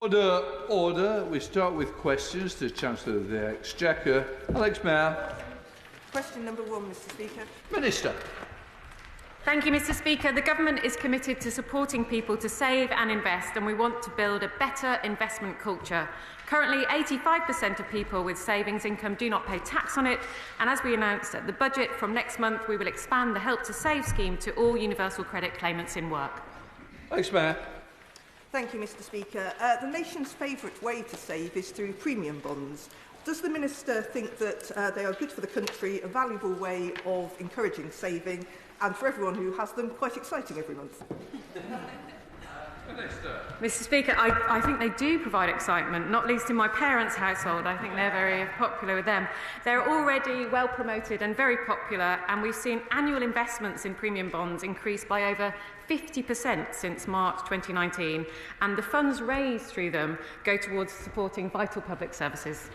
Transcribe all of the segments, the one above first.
Order, order. We start with questions to Chancellor of the Exchequer. Alex Mayer. Question number 1, Mr. Speaker. Minister. Thank you, Mr. Speaker. The Government is committed to supporting people to save and invest, and we want to build a better investment culture. Currently, 85% of people with savings income do not pay tax on it, and as we announced at the budget, from next month we will expand the Help to Save scheme to all universal credit claimants in work. Thanks, Mayor. Thank you, Mr. Speaker. The nation's favourite way to save is through premium bonds. Does the Minister think that they are good for the country, a valuable way of encouraging saving, and for everyone who has them, quite exciting every month? Mr. Speaker, I think they do provide excitement, not least in my parents' household. I think they're very popular with them. They're already well promoted and very popular, and we've seen annual investments in premium bonds increase by over 50% since March 2019, and the funds raised through them go towards supporting vital public services.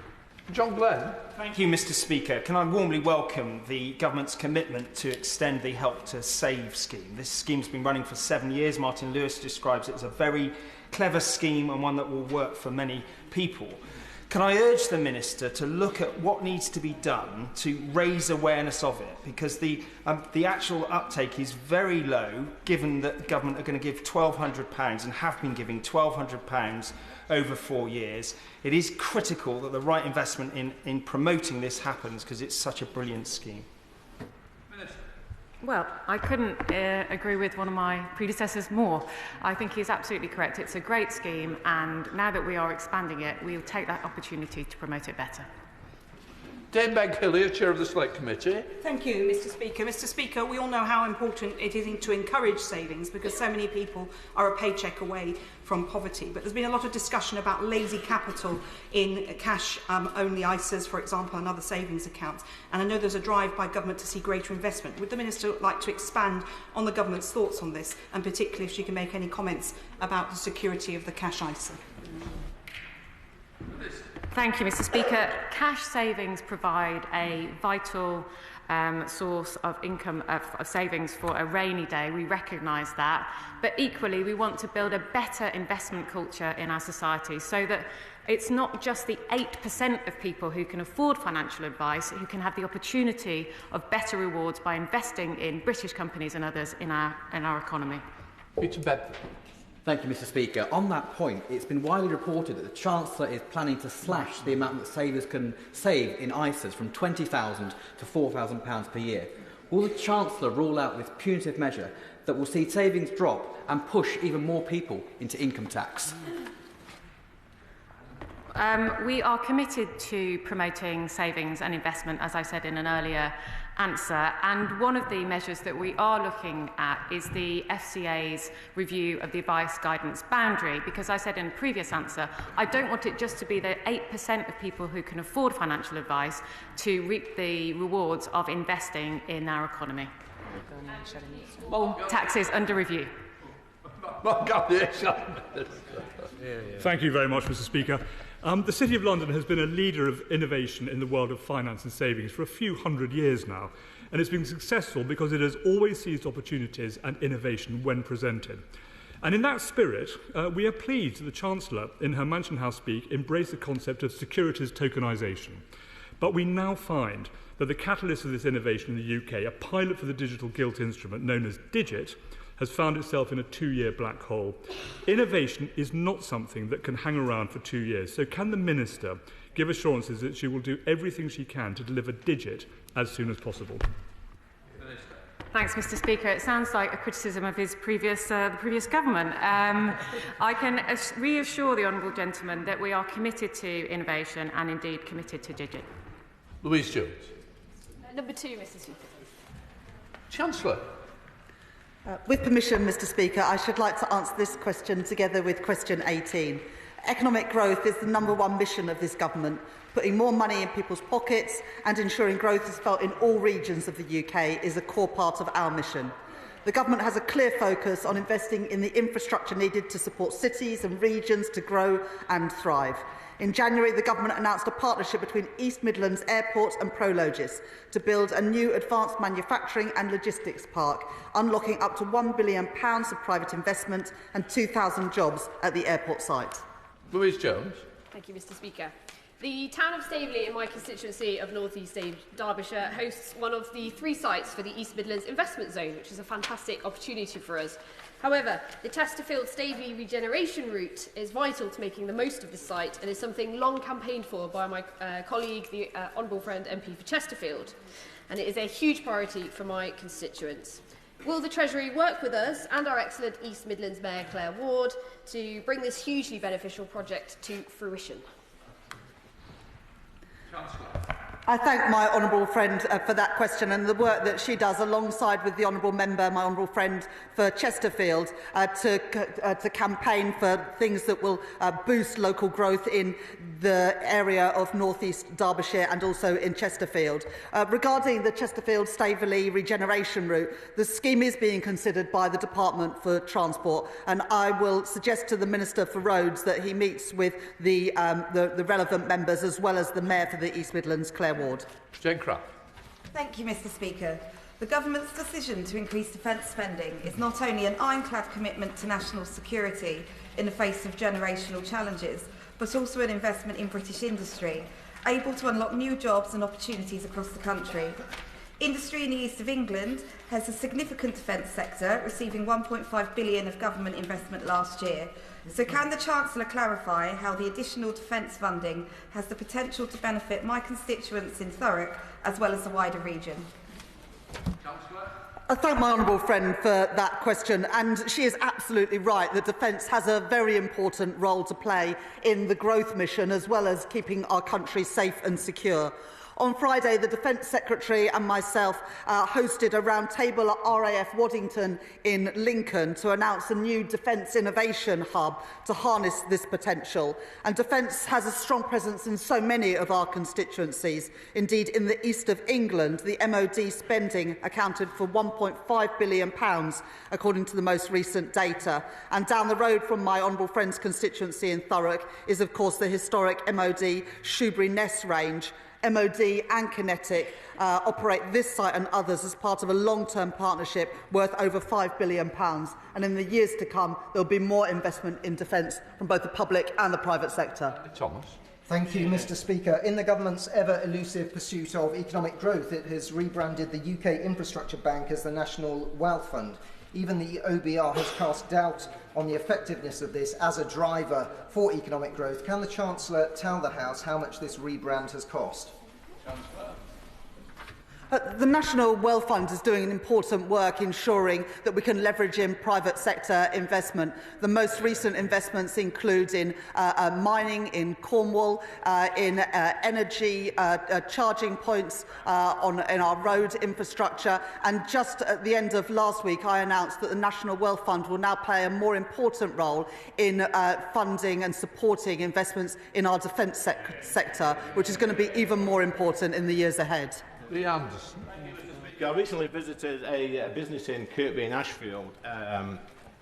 John Glen. Thank you, Mr. Speaker. Can I warmly welcome the Government's commitment to extend the Help to Save scheme. This scheme's been running for 7 years. Martin Lewis describes it as a very clever scheme and one that will work for many people. Can I urge the Minister to look at what needs to be done to raise awareness of it? Because the actual uptake is very low, given that the Government are going to give £1,200 and have been giving £1,200 over 4 years. It is critical that the right investment in promoting this happens, because it's such a brilliant scheme. Well, I couldn't agree with one of my predecessors more. I think he's absolutely correct. It's a great scheme, and now that we are expanding it, we'll take that opportunity to promote it better. Dame Meg Hillier, Chair of the Select Committee. Thank you, Mr. Speaker. Mr. Speaker, we all know how important it is to encourage savings, because so many people are a paycheck away from poverty. But there's been a lot of discussion about lazy capital in cash-only ISAs, for example, and other savings accounts. And I know there's a drive by government to see greater investment. Would the Minister like to expand on the government's thoughts on this, and particularly if she can make any comments about the security of the cash ISA? Thank you, Mr. Speaker. Cash savings provide a vital source of income, of savings for a rainy day. We recognise that. But equally, we want to build a better investment culture in our society, so that it's not just the 8% of people who can afford financial advice who can have the opportunity of better rewards by investing in British companies and others in our economy. Peter Bedford. Thank you, Mr. Speaker. On that point, it's been widely reported that the Chancellor is planning to slash the amount that savers can save in ISAs from £20,000 to £4,000 per year. Will the Chancellor rule out this punitive measure that will see savings drop and push even more people into income tax? We are committed to promoting savings and investment, as I said in an earlier answer, and one of the measures that we are looking at is the FCA's review of the advice guidance boundary, because I said in a previous answer, I don't want it just to be the 8% of people who can afford financial advice to reap the rewards of investing in our economy. All taxes under review. Thank you very much, Mr. Speaker. The City of London has been a leader of innovation in the world of finance and savings for a few hundred years now, and it's been successful because it has always seized opportunities and innovation when presented. And in that spirit, we are pleased that the Chancellor, in her Mansion House speak, embraced the concept of securities tokenisation. But we now find that the catalyst of this innovation in the UK, a pilot for the digital gilt instrument known as Digit, has found itself in a 2-year black hole. Innovation is not something that can hang around for 2 years, so can the Minister give assurances that she will do everything she can to deliver Digit as soon as possible? Thanks, Mr. Speaker. It sounds like a criticism of the previous government. I can reassure the honourable gentleman that we are committed to innovation and indeed committed to Digit. Louise Jones. Number 2, Mr. Speaker. Chancellor. With permission, Mr. Speaker, I should like to answer this question together with question 18. Economic growth is the #1 mission of this government. Putting more money in people's pockets and ensuring growth is felt in all regions of the UK is a core part of our mission. The government has a clear focus on investing in the infrastructure needed to support cities and regions to grow and thrive. In January, the government announced a partnership between East Midlands Airport and Prologis to build a new advanced manufacturing and logistics park, unlocking up to £1 billion of private investment and 2,000 jobs at the airport site. Louise Jones. Thank you, Mr. Speaker. The town of Staveley in my constituency of North East Derbyshire hosts one of the 3 sites for the East Midlands investment zone, which is a fantastic opportunity for us. However, the Chesterfield-Staveley regeneration route is vital to making the most of this site and is something long campaigned for by my colleague, the Honourable Friend MP for Chesterfield. And it is a huge priority for my constituents. Will the Treasury work with us and our excellent East Midlands Mayor Claire Ward to bring this hugely beneficial project to fruition? Chancellor. I thank my honourable friend for that question and the work that she does alongside with the honourable member, my honourable friend for Chesterfield, to campaign for things that will boost local growth in the area of North East Derbyshire and also in Chesterfield. Regarding the Chesterfield-Staveley regeneration route, the scheme is being considered by the Department for Transport, and I will suggest to the Minister for Roads that he meets with the relevant members as well as the Mayor for the East Midlands, Claire Ward. Jane Craft. Thank you, Mr. Speaker. The Government's decision to increase defence spending is not only an ironclad commitment to national security in the face of generational challenges, but also an investment in British industry, able to unlock new jobs and opportunities across the country. Industry in the east of England has a significant defence sector, receiving £1.5 billion of government investment last year. So can the Chancellor clarify how the additional defence funding has the potential to benefit my constituents in Thurrock as well as the wider region? Chancellor. I thank my honourable friend for that question, and she is absolutely right that defence has a very important role to play in the growth mission as well as keeping our country safe and secure. On Friday, the Defence Secretary and myself hosted a roundtable at RAF Waddington in Lincoln to announce a new Defence Innovation Hub to harness this potential. And Defence has a strong presence in so many of our constituencies. Indeed, in the east of England, the MOD spending accounted for £1.5 billion, according to the most recent data. And down the road from my honourable friend's constituency in Thurrock is, of course, the historic MOD Shoebury Ness range. MOD and Kinetic operate this site and others as part of a long-term partnership worth over £5 billion. And in the years to come, there will be more investment in defence from both the public and the private sector. Thomas. Thank you, Mr. Speaker. In the Government's ever-elusive pursuit of economic growth, it has rebranded the UK Infrastructure Bank as the National Wealth Fund. Even the OBR has cast doubt on the effectiveness of this as a driver for economic growth. Can the Chancellor tell the House how much this rebrand has cost? The National Wealth Fund is doing important work ensuring that we can leverage in private sector investment. The most recent investments include in mining in Cornwall, in energy charging points in our road infrastructure, and just at the end of last week I announced that the National Wealth Fund will now play a more important role in funding and supporting investments in our defence sector, which is going to be even more important in the years ahead. Lee Anderson. I recently visited a business in Kirkby in Ashfield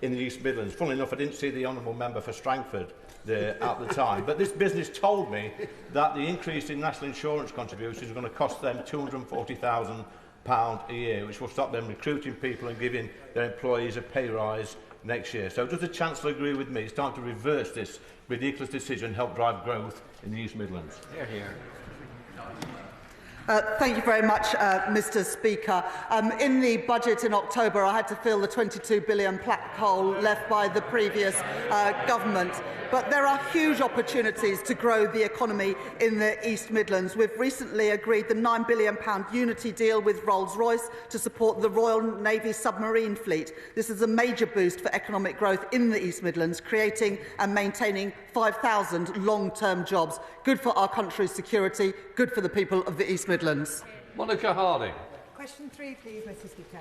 in the East Midlands. Funnily enough, I didn't see the Honourable Member for Strangford at the time, but this business told me that the increase in national insurance contributions is going to cost them £240,000 a year, which will stop them recruiting people and giving their employees a pay rise next year. So does the Chancellor agree with me? It's time to reverse this ridiculous decision and help drive growth in the East Midlands. Hear, hear. Thank you very much, Mr. Speaker. In the budget in October, I had to fill the £22 billion black hole left by the previous government. But there are huge opportunities to grow the economy in the East Midlands. We've recently agreed the £9 billion Unity deal with Rolls-Royce to support the Royal Navy submarine fleet. This is a major boost for economic growth in the East Midlands, creating and maintaining 5,000 long-term jobs. Good for our country's security, good for the people of the East Midlands. Monica Harding. Question 3, please, Mr. Speaker.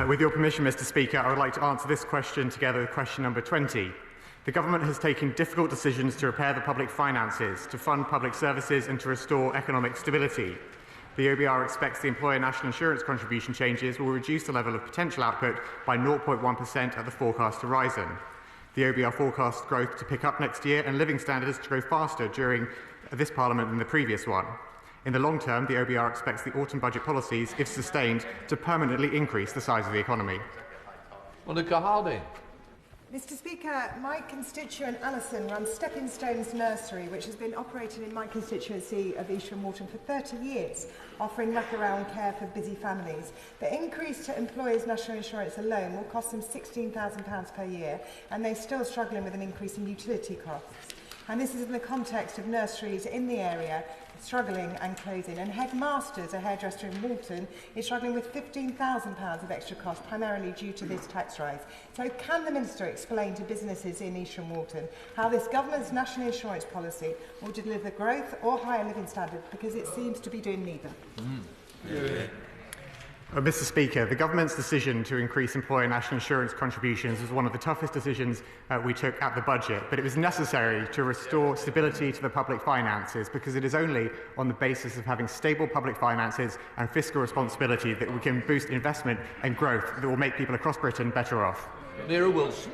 With your permission, Mr. Speaker, I would like to answer this question together with question number 20. The Government has taken difficult decisions to repair the public finances, to fund public services and to restore economic stability. The OBR expects the employer national insurance contribution changes will reduce the level of potential output by 0.1% at the forecast horizon. The OBR forecasts growth to pick up next year and living standards to grow faster during this Parliament than the previous one. In the long term, the OBR expects the autumn budget policies, if sustained, to permanently increase the size of the economy. Monica Harding. Mr Speaker, my constituent Alison runs Stepping Stones Nursery, which has been operating in my constituency of East Midlands for 30 years, offering wraparound care for busy families. The increase to employers' national insurance alone will cost them £16,000 per year, and they're still struggling with an increase in utility costs. And this is in the context of nurseries in the area struggling and closing. And Headmasters, a hairdresser in Walton, is struggling with £15,000 of extra cost, primarily due to this tax rise. So can the Minister explain to businesses in East Walton how this government's national insurance policy will deliver growth or higher living standards, because it seems to be doing neither? Mr Speaker, the government's decision to increase employer national insurance contributions was one of the toughest decisions we took at the budget, but it was necessary to restore stability to the public finances, because it is only on the basis of having stable public finances and fiscal responsibility that we can boost investment and growth that will make people across Britain better off. Mira Wilson.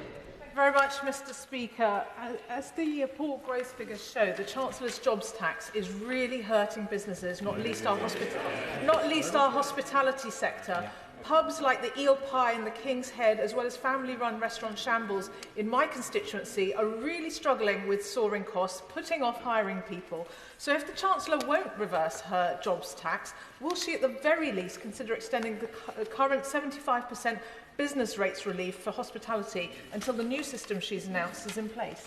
Very much, Mr Speaker. As the poor growth figures show, the Chancellor's jobs tax is really hurting businesses, not least our hospitality sector. Pubs like the Eel Pie and the King's Head, as well as family-run restaurant Shambles in my constituency, are really struggling with soaring costs, putting off hiring people. So if the Chancellor won't reverse her jobs tax, will she at the very least consider extending the current 75% business rates relief for hospitality until the new system she's announced is in place?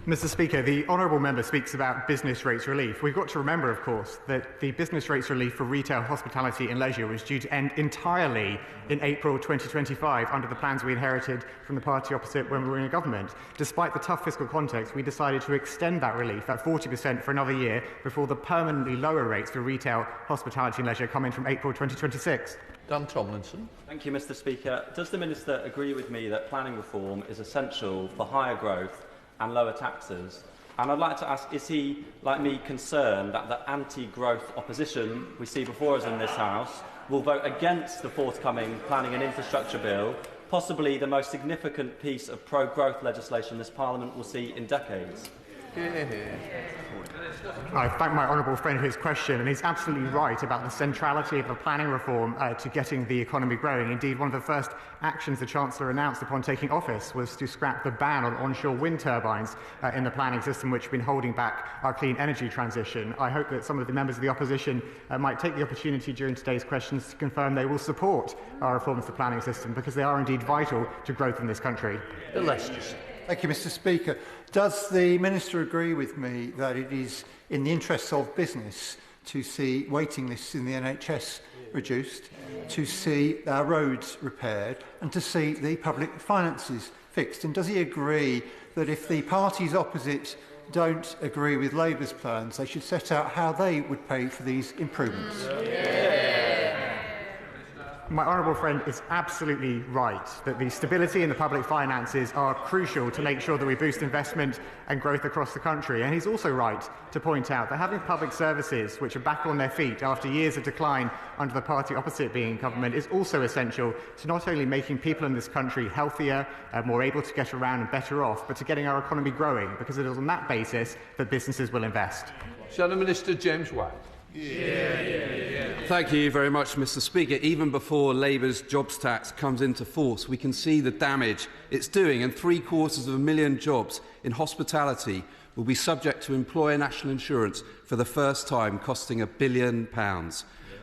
Mr Speaker, the honourable member speaks about business rates relief. We've got to remember, of course, that the business rates relief for retail, hospitality and leisure was due to end entirely in April 2025 under the plans we inherited from the party opposite when we were in government. Despite the tough fiscal context, we decided to extend that relief, that 40%, for another year before the permanently lower rates for retail, hospitality and leisure come in from April 2026. Dan Tomlinson. Thank you, Mr Speaker. Does the Minister agree with me that planning reform is essential for higher growth and lower taxes? And I'd like to ask, is he, like me, concerned that the anti-growth opposition we see before us in this House will vote against the forthcoming planning and infrastructure bill, possibly the most significant piece of pro-growth legislation this Parliament will see in decades? I thank my honourable friend for his question, and he's absolutely right about the centrality of the planning reform to getting the economy growing. Indeed, one of the first actions the Chancellor announced upon taking office was to scrap the ban on onshore wind turbines in the planning system, which have been holding back our clean energy transition. I hope that some of the members of the opposition might take the opportunity during today's questions to confirm they will support our reforms to the planning system, because they are indeed vital to growth in this country. Leicestershire. Thank you, Mr Speaker. Does the Minister agree with me that it is in the interests of business to see waiting lists in the NHS reduced, to see our roads repaired and to see the public finances fixed? And does he agree that if the parties opposite don't agree with Labour's plans, they should set out how they would pay for these improvements? My honourable friend is absolutely right that the stability in the public finances are crucial to make sure that we boost investment and growth across the country. And he's also right to point out that having public services which are back on their feet after years of decline under the party opposite being in government is also essential to not only making people in this country healthier, more able to get around and better off, but to getting our economy growing, because it is on that basis that businesses will invest. Shadow Minister James White. Thank you very much, Mr Speaker. Even before Labour's jobs tax comes into force, we can see the damage it's doing, and 750,000 jobs in hospitality will be subject to employer national insurance for the first time, costing £1 billion.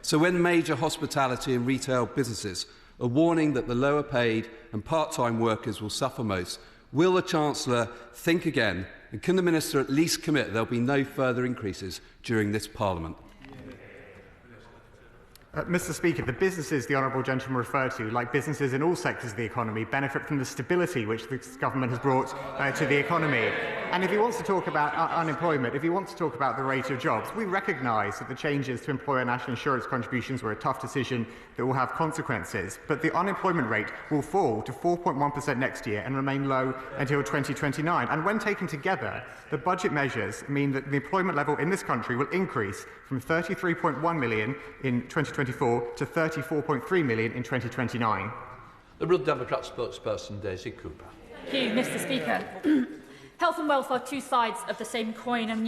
So when major hospitality and retail businesses are warning that the lower paid and part-time workers will suffer most, will the Chancellor think again, and can the Minister at least commit there will be no further increases during this Parliament? Mr Speaker, the businesses the honourable gentleman referred to, like businesses in all sectors of the economy, benefit from the stability which this government has brought to the economy. And if he wants to talk about unemployment, if he wants to talk about the rate of jobs, we recognise that the changes to employer national insurance contributions were a tough decision that will have consequences. But the unemployment rate will fall to 4.1% next year and remain low until 2029. And when taken together, the budget measures mean that the employment level in this country will increase from 33.1 million in 2024 to 34.3 million in 2029. Liberal Democrat spokesperson Daisy Cooper. Thank you, Mr Speaker. Health and wealth are two sides of the same coin, and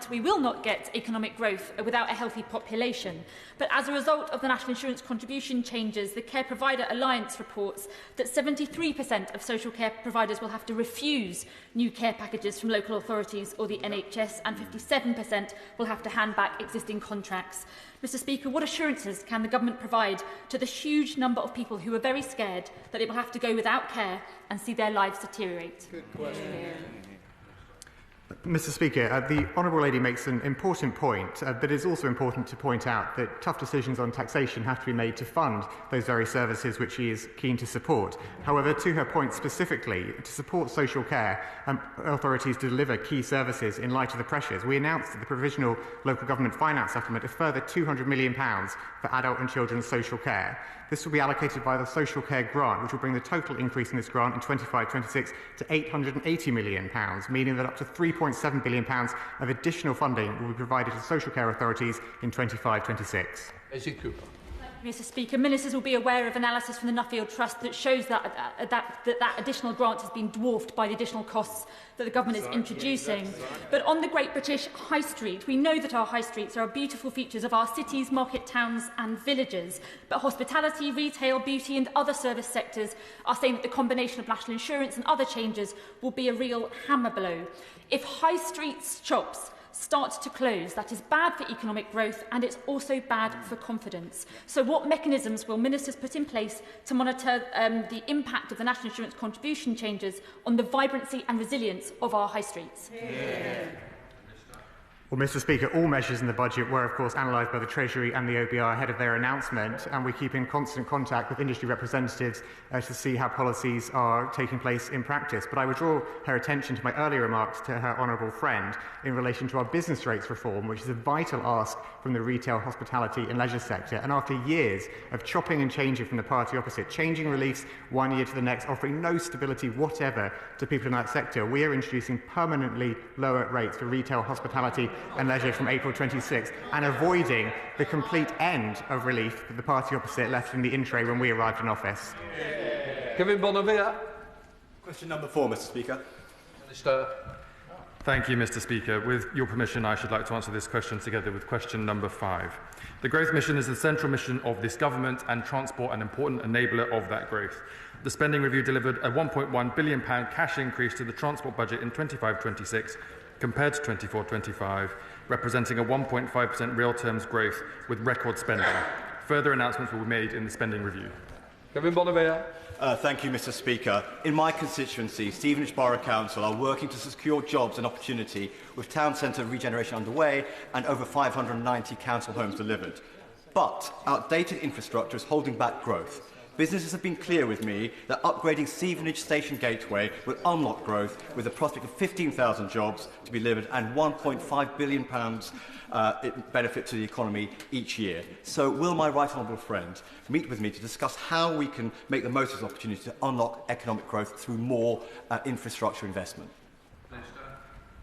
we will not get economic growth without a healthy population. But as a result of the National Insurance contribution changes, the Care Provider Alliance reports that 73% of social care providers will have to refuse new care packages from local authorities or the NHS, and 57% will have to hand back existing contracts. Mr Speaker, what assurances can the Government provide to the huge number of people who are very scared that they will have to go without care and see their lives deteriorate? Good question. Mr Speaker, the Honourable Lady makes an important point, but it is also important to point out that tough decisions on taxation have to be made to fund those very services which she is keen to support. However, to her point specifically, to support social care authorities to deliver key services in light of the pressures, we announced at the Provisional Local Government Finance Settlement a further £200 million for adult and children's social care. This will be allocated by the Social Care Grant, which will bring the total increase in this grant in 25-26 to £880 million, meaning that up to £3.7 billion of additional funding will be provided to social care authorities in 25-26. Mr Speaker, ministers will be aware of analysis from the Nuffield Trust that shows that additional grant has been dwarfed by the additional costs that the Government is introducing. But on the Great British High Street, we know that our high streets are beautiful features of our cities, market towns and villages. But hospitality, retail, beauty and other service sectors are saying that the combination of national insurance and other changes will be a real hammer blow. If high street shops start to close, that is bad for economic growth and it's also bad for confidence. So what mechanisms will ministers put in place to monitor the impact of the national insurance contribution changes on the vibrancy and resilience of our high streets? Well, Mr Speaker, all measures in the budget were, of course, analysed by the Treasury and the OBR ahead of their announcement, and we keep in constant contact with industry representatives to see how policies are taking place in practice. But I would draw her attention to my earlier remarks to her honourable friend in relation to our business rates reform, which is a vital ask from the retail, hospitality and leisure sector. And after years of chopping and changing from the party opposite, changing reliefs one year to the next, offering no stability whatever to people in that sector, we are introducing permanently lower rates for retail, hospitality and leisure from April 26, and avoiding the complete end of relief that the party opposite left in the intro when we arrived in office. Kevin Bonavia. Question number 4, Mr Speaker. Minister. Thank you, Mr Speaker. With your permission, I should like to answer this question together with question number 5. The Growth Mission is the central mission of this government and transport an important enabler of that growth. The spending review delivered a £1.1 billion cash increase to the transport budget in 25-26 compared to 24-25, representing a 1.5% real terms growth with record spending. Further announcements will be made in the spending review. Kevin Bonavia. Thank you, Mr Speaker. In my constituency, Stevenage Borough Council are working to secure jobs and opportunity with town centre regeneration underway and over 590 council homes delivered. But outdated infrastructure is holding back growth. Businesses have been clear with me that upgrading Stevenage Station Gateway will unlock growth with a prospect of 15,000 jobs to be delivered and £1.5 billion benefit to the economy each year. So will my right honourable friend meet with me to discuss how we can make the most of this opportunity to unlock economic growth through more infrastructure investment?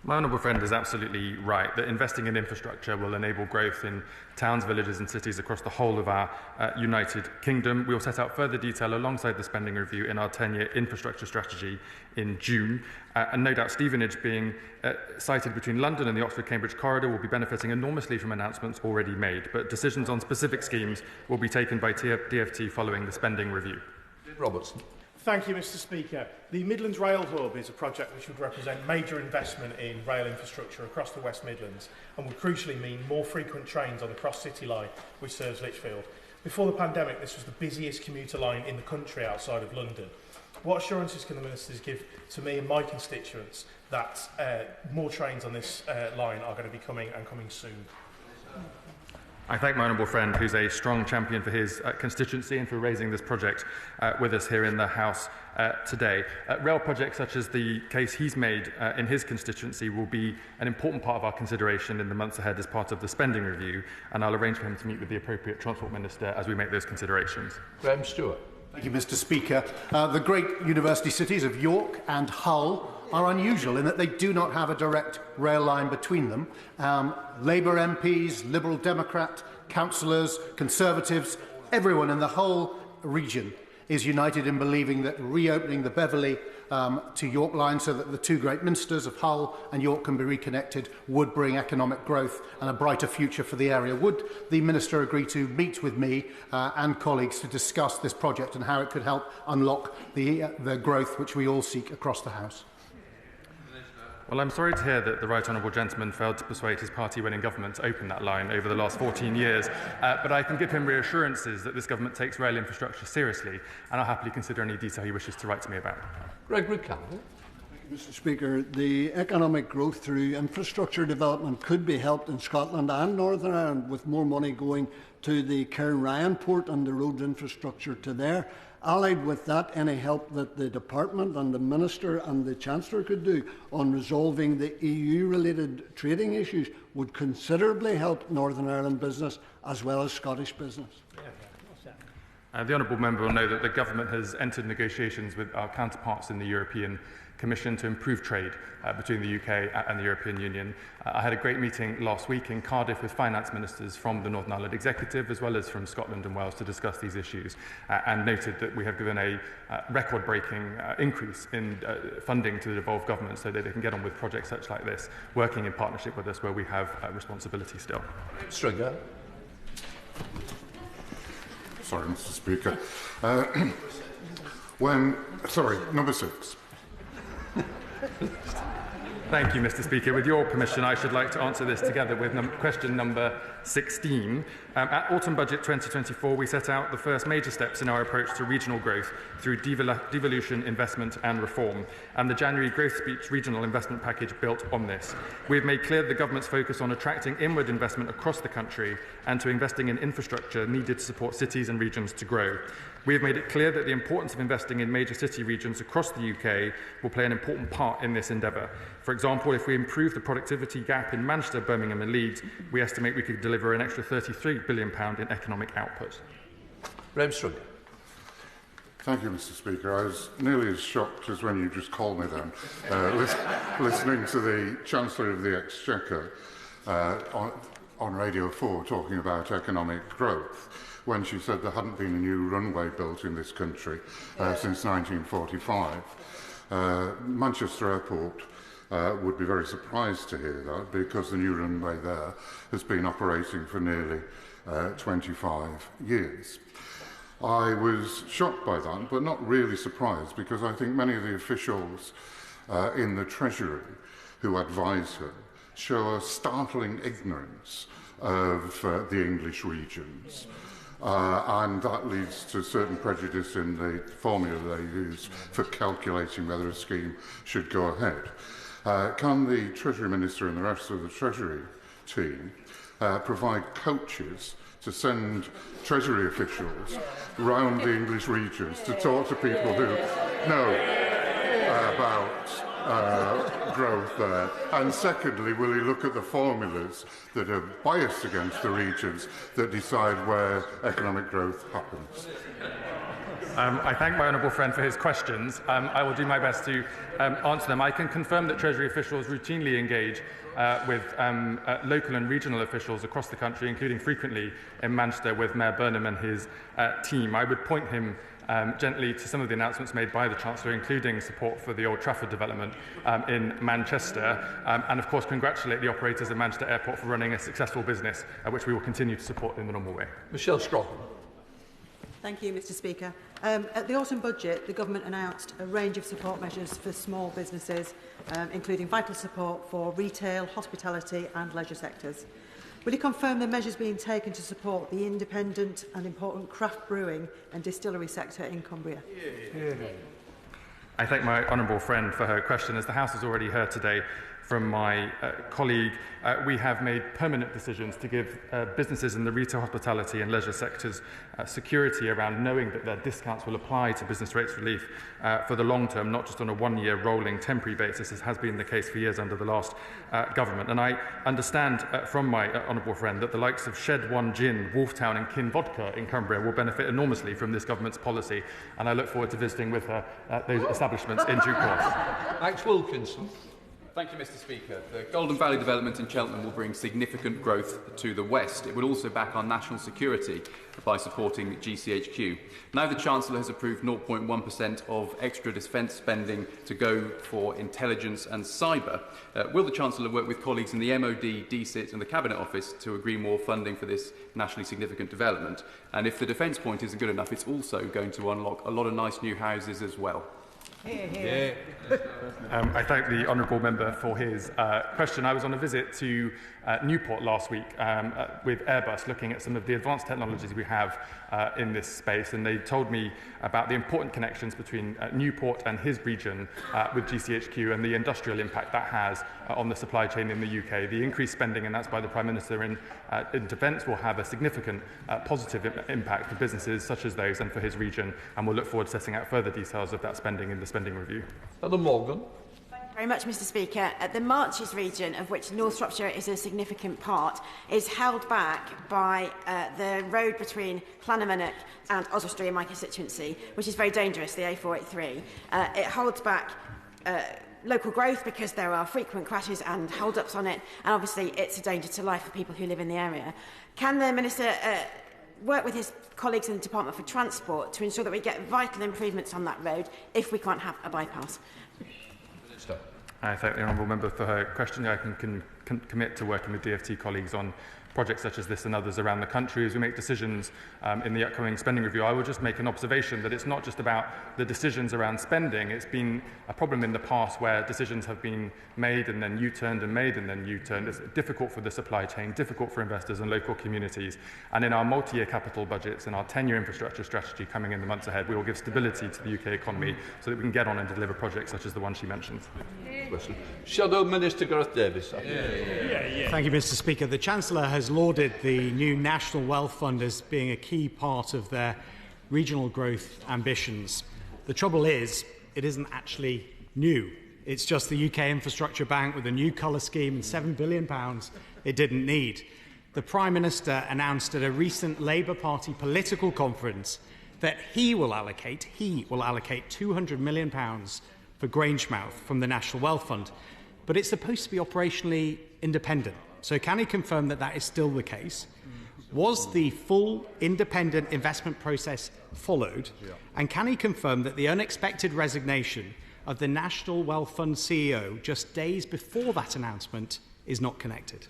My honourable friend is absolutely right that investing in infrastructure will enable growth in towns, villages and cities across the whole of our United Kingdom. We will set out further detail alongside the spending review in our 10-year infrastructure strategy in June. And no doubt Stevenage, being sited between London and the Oxford-Cambridge corridor, will be benefiting enormously from announcements already made. But decisions on specific schemes will be taken by DfT following the spending review. Robertson. Thank you, Mr Speaker. The Midlands Rail Hub is a project which would represent major investment in rail infrastructure across the West Midlands and would crucially mean more frequent trains on the cross-city line which serves Lichfield. Before the pandemic, this was the busiest commuter line in the country outside of London. What assurances can the ministers give to me and my constituents that more trains on this line are going to be coming and coming soon? I thank my honourable friend, who's a strong champion for his constituency and for raising this project with us here in the House today. Rail projects such as the case he's made in his constituency will be an important part of our consideration in the months ahead as part of the spending review, and I'll arrange for him to meet with the appropriate Transport Minister as we make those considerations. Graham Stewart. Thank you, Mr Speaker. The great university cities of York and Hull are unusual in that they do not have a direct rail line between them. Labour MPs, Liberal Democrat councillors, Conservatives, everyone in the whole region is united in believing that reopening the Beverley to York line so that the two great minsters of Hull and York can be reconnected would bring economic growth and a brighter future for the area. Would the Minister agree to meet with me and colleagues to discuss this project and how it could help unlock the growth which we all seek across the House? Well, I'm sorry to hear that the right honourable gentleman failed to persuade his party-winning government to open that line over the last 14 years, but I can give him reassurances that this government takes rail infrastructure seriously, and I'll happily consider any detail he wishes to write to me about. Gregory Campbell. Mr Speaker, the economic growth through infrastructure development could be helped in Scotland and Northern Ireland with more money going to the Cairn-Ryan port and the roads infrastructure to there. Allied with that, any help that the Department and the Minister and the Chancellor could do on resolving the EU-related trading issues would considerably help Northern Ireland business as well as Scottish business. The honourable member will know that the government has entered negotiations with our counterparts in the European Commission to improve trade between the UK and the European Union. I had a great meeting last week in Cardiff with finance ministers from the Northern Ireland Executive as well as from Scotland and Wales to discuss these issues and noted that we have given a record-breaking increase in funding to the devolved government so that they can get on with projects such like this, working in partnership with us where we have responsibility still. Stringer. Sorry, Mr Speaker. Number 6. Thank you, Mr Speaker. With your permission, I should like to answer this together with question number 16. At Autumn Budget 2024, we set out the first major steps in our approach to regional growth through devolution, investment and reform, and the January Growth Speech regional investment package built on this. We have made clear the government's focus on attracting inward investment across the country and to investing in infrastructure needed to support cities and regions to grow. We have made it clear that the importance of investing in major city regions across the UK will play an important part in this endeavour. For example, if we improve the productivity gap in Manchester, Birmingham and Leeds, we estimate we could deliver an extra £33 billion in economic output. Reeves. Thank you, Mr Speaker. I was nearly as shocked as when you just called me then, listening to the Chancellor of the Exchequer on Radio 4 talking about economic growth, when she said there hadn't been a new runway built in this country since 1945. Manchester Airport would be very surprised to hear that, because the new runway there has been operating for nearly 25 years. I was shocked by that, but not really surprised, because I think many of the officials in the Treasury who advise her show a startling ignorance of the English regions. And that leads to certain prejudice in the formula they use for calculating whether a scheme should go ahead. Can the Treasury Minister and the rest of the Treasury team provide coaches to send Treasury officials round the English regions to talk to people who know about growth there? And secondly, will he look at the formulas that are biased against the regions that decide where economic growth happens? I thank my honourable friend for his questions. I will do my best to answer them. I can confirm that Treasury officials routinely engage with local and regional officials across the country, including frequently in Manchester with Mayor Burnham and his team. I would point him gently to some of the announcements made by the Chancellor, including support for the Old Trafford development in Manchester, and of course congratulate the operators of Manchester Airport for running a successful business, which we will continue to support in the normal way. Michelle Scroggan. Thank you, Mr Speaker. At the autumn budget, the government announced a range of support measures for small businesses, including vital support for retail, hospitality and leisure sectors. Will you confirm the measures being taken to support the independent and important craft brewing and distillery sector in Cumbria? I thank my honourable friend for her question. As the House has already heard today from my colleague, we have made permanent decisions to give businesses in the retail, hospitality and leisure sectors security around knowing that their discounts will apply to business rates relief for the long term, not just on a one-year rolling temporary basis, as has been the case for years under the last government. And I understand from my honourable friend that the likes of Shed One Gin, Wolftown and Kin Vodka in Cumbria will benefit enormously from this government's policy, and I look forward to visiting with her those establishments in due course. Max Wilkinson. Thank you, Mr. Speaker. The Golden Valley development in Cheltenham will bring significant growth to the west. It will also back our national security by supporting GCHQ. Now the Chancellor has approved 0.1% of extra defence spending to go for intelligence and cyber. Will the Chancellor work with colleagues in the MOD, DCIT and the Cabinet Office to agree more funding for this nationally significant development? And if the defence point isn't good enough, it's also going to unlock a lot of nice new houses as well. I thank the honourable member for his question. I was on a visit to Newport last week with Airbus, looking at some of the advanced technologies we have in this space, and they told me about the important connections between Newport and his region with GCHQ and the industrial impact that has on the supply chain in the UK. The increased spending announced by the Prime Minister in defence will have a significant positive impact for businesses such as those and for his region, and we'll look forward to setting out further details of that spending in the spending review. Adam Morgan. Very much, Mr. Speaker. The Marches region, of which North Shropshire is a significant part, is held back by the road between Llanymynech and Oswestry in my constituency, which is very dangerous, the A483. It holds back local growth because there are frequent crashes and hold-ups on it, and obviously it's a danger to life for people who live in the area. Can the Minister work with his colleagues in the Department for Transport to ensure that we get vital improvements on that road if we can't have a bypass? I thank the honourable member for her question. I can commit to working with DFT colleagues on projects such as this and others around the country as we make decisions in the upcoming spending review. I will just make an observation that it's not just about the decisions around spending. It's been a problem in the past where decisions have been made and then U-turned and made and then U-turned. It's difficult for the supply chain, difficult for investors and local communities. And in our multi-year capital budgets and our 10-year infrastructure strategy coming in the months ahead, we will give stability to the UK economy so that we can get on and deliver projects such as the one she mentioned. Shadow Minister Gareth Davis. Thank you, Mr. Speaker. The Chancellor has lauded the new National Wealth Fund as being a key part of their regional growth ambitions. The trouble is, it isn't actually new. It's just the UK Infrastructure Bank with a new colour scheme and £7 billion it didn't need. The Prime Minister announced at a recent Labour Party political conference that he will allocate £200 million for Grangemouth from the National Wealth Fund. But it's supposed to be operationally independent. So can he confirm that that is still the case? Was the full independent investment process followed? And can he confirm that the unexpected resignation of the National Wealth Fund CEO just days before that announcement is not connected?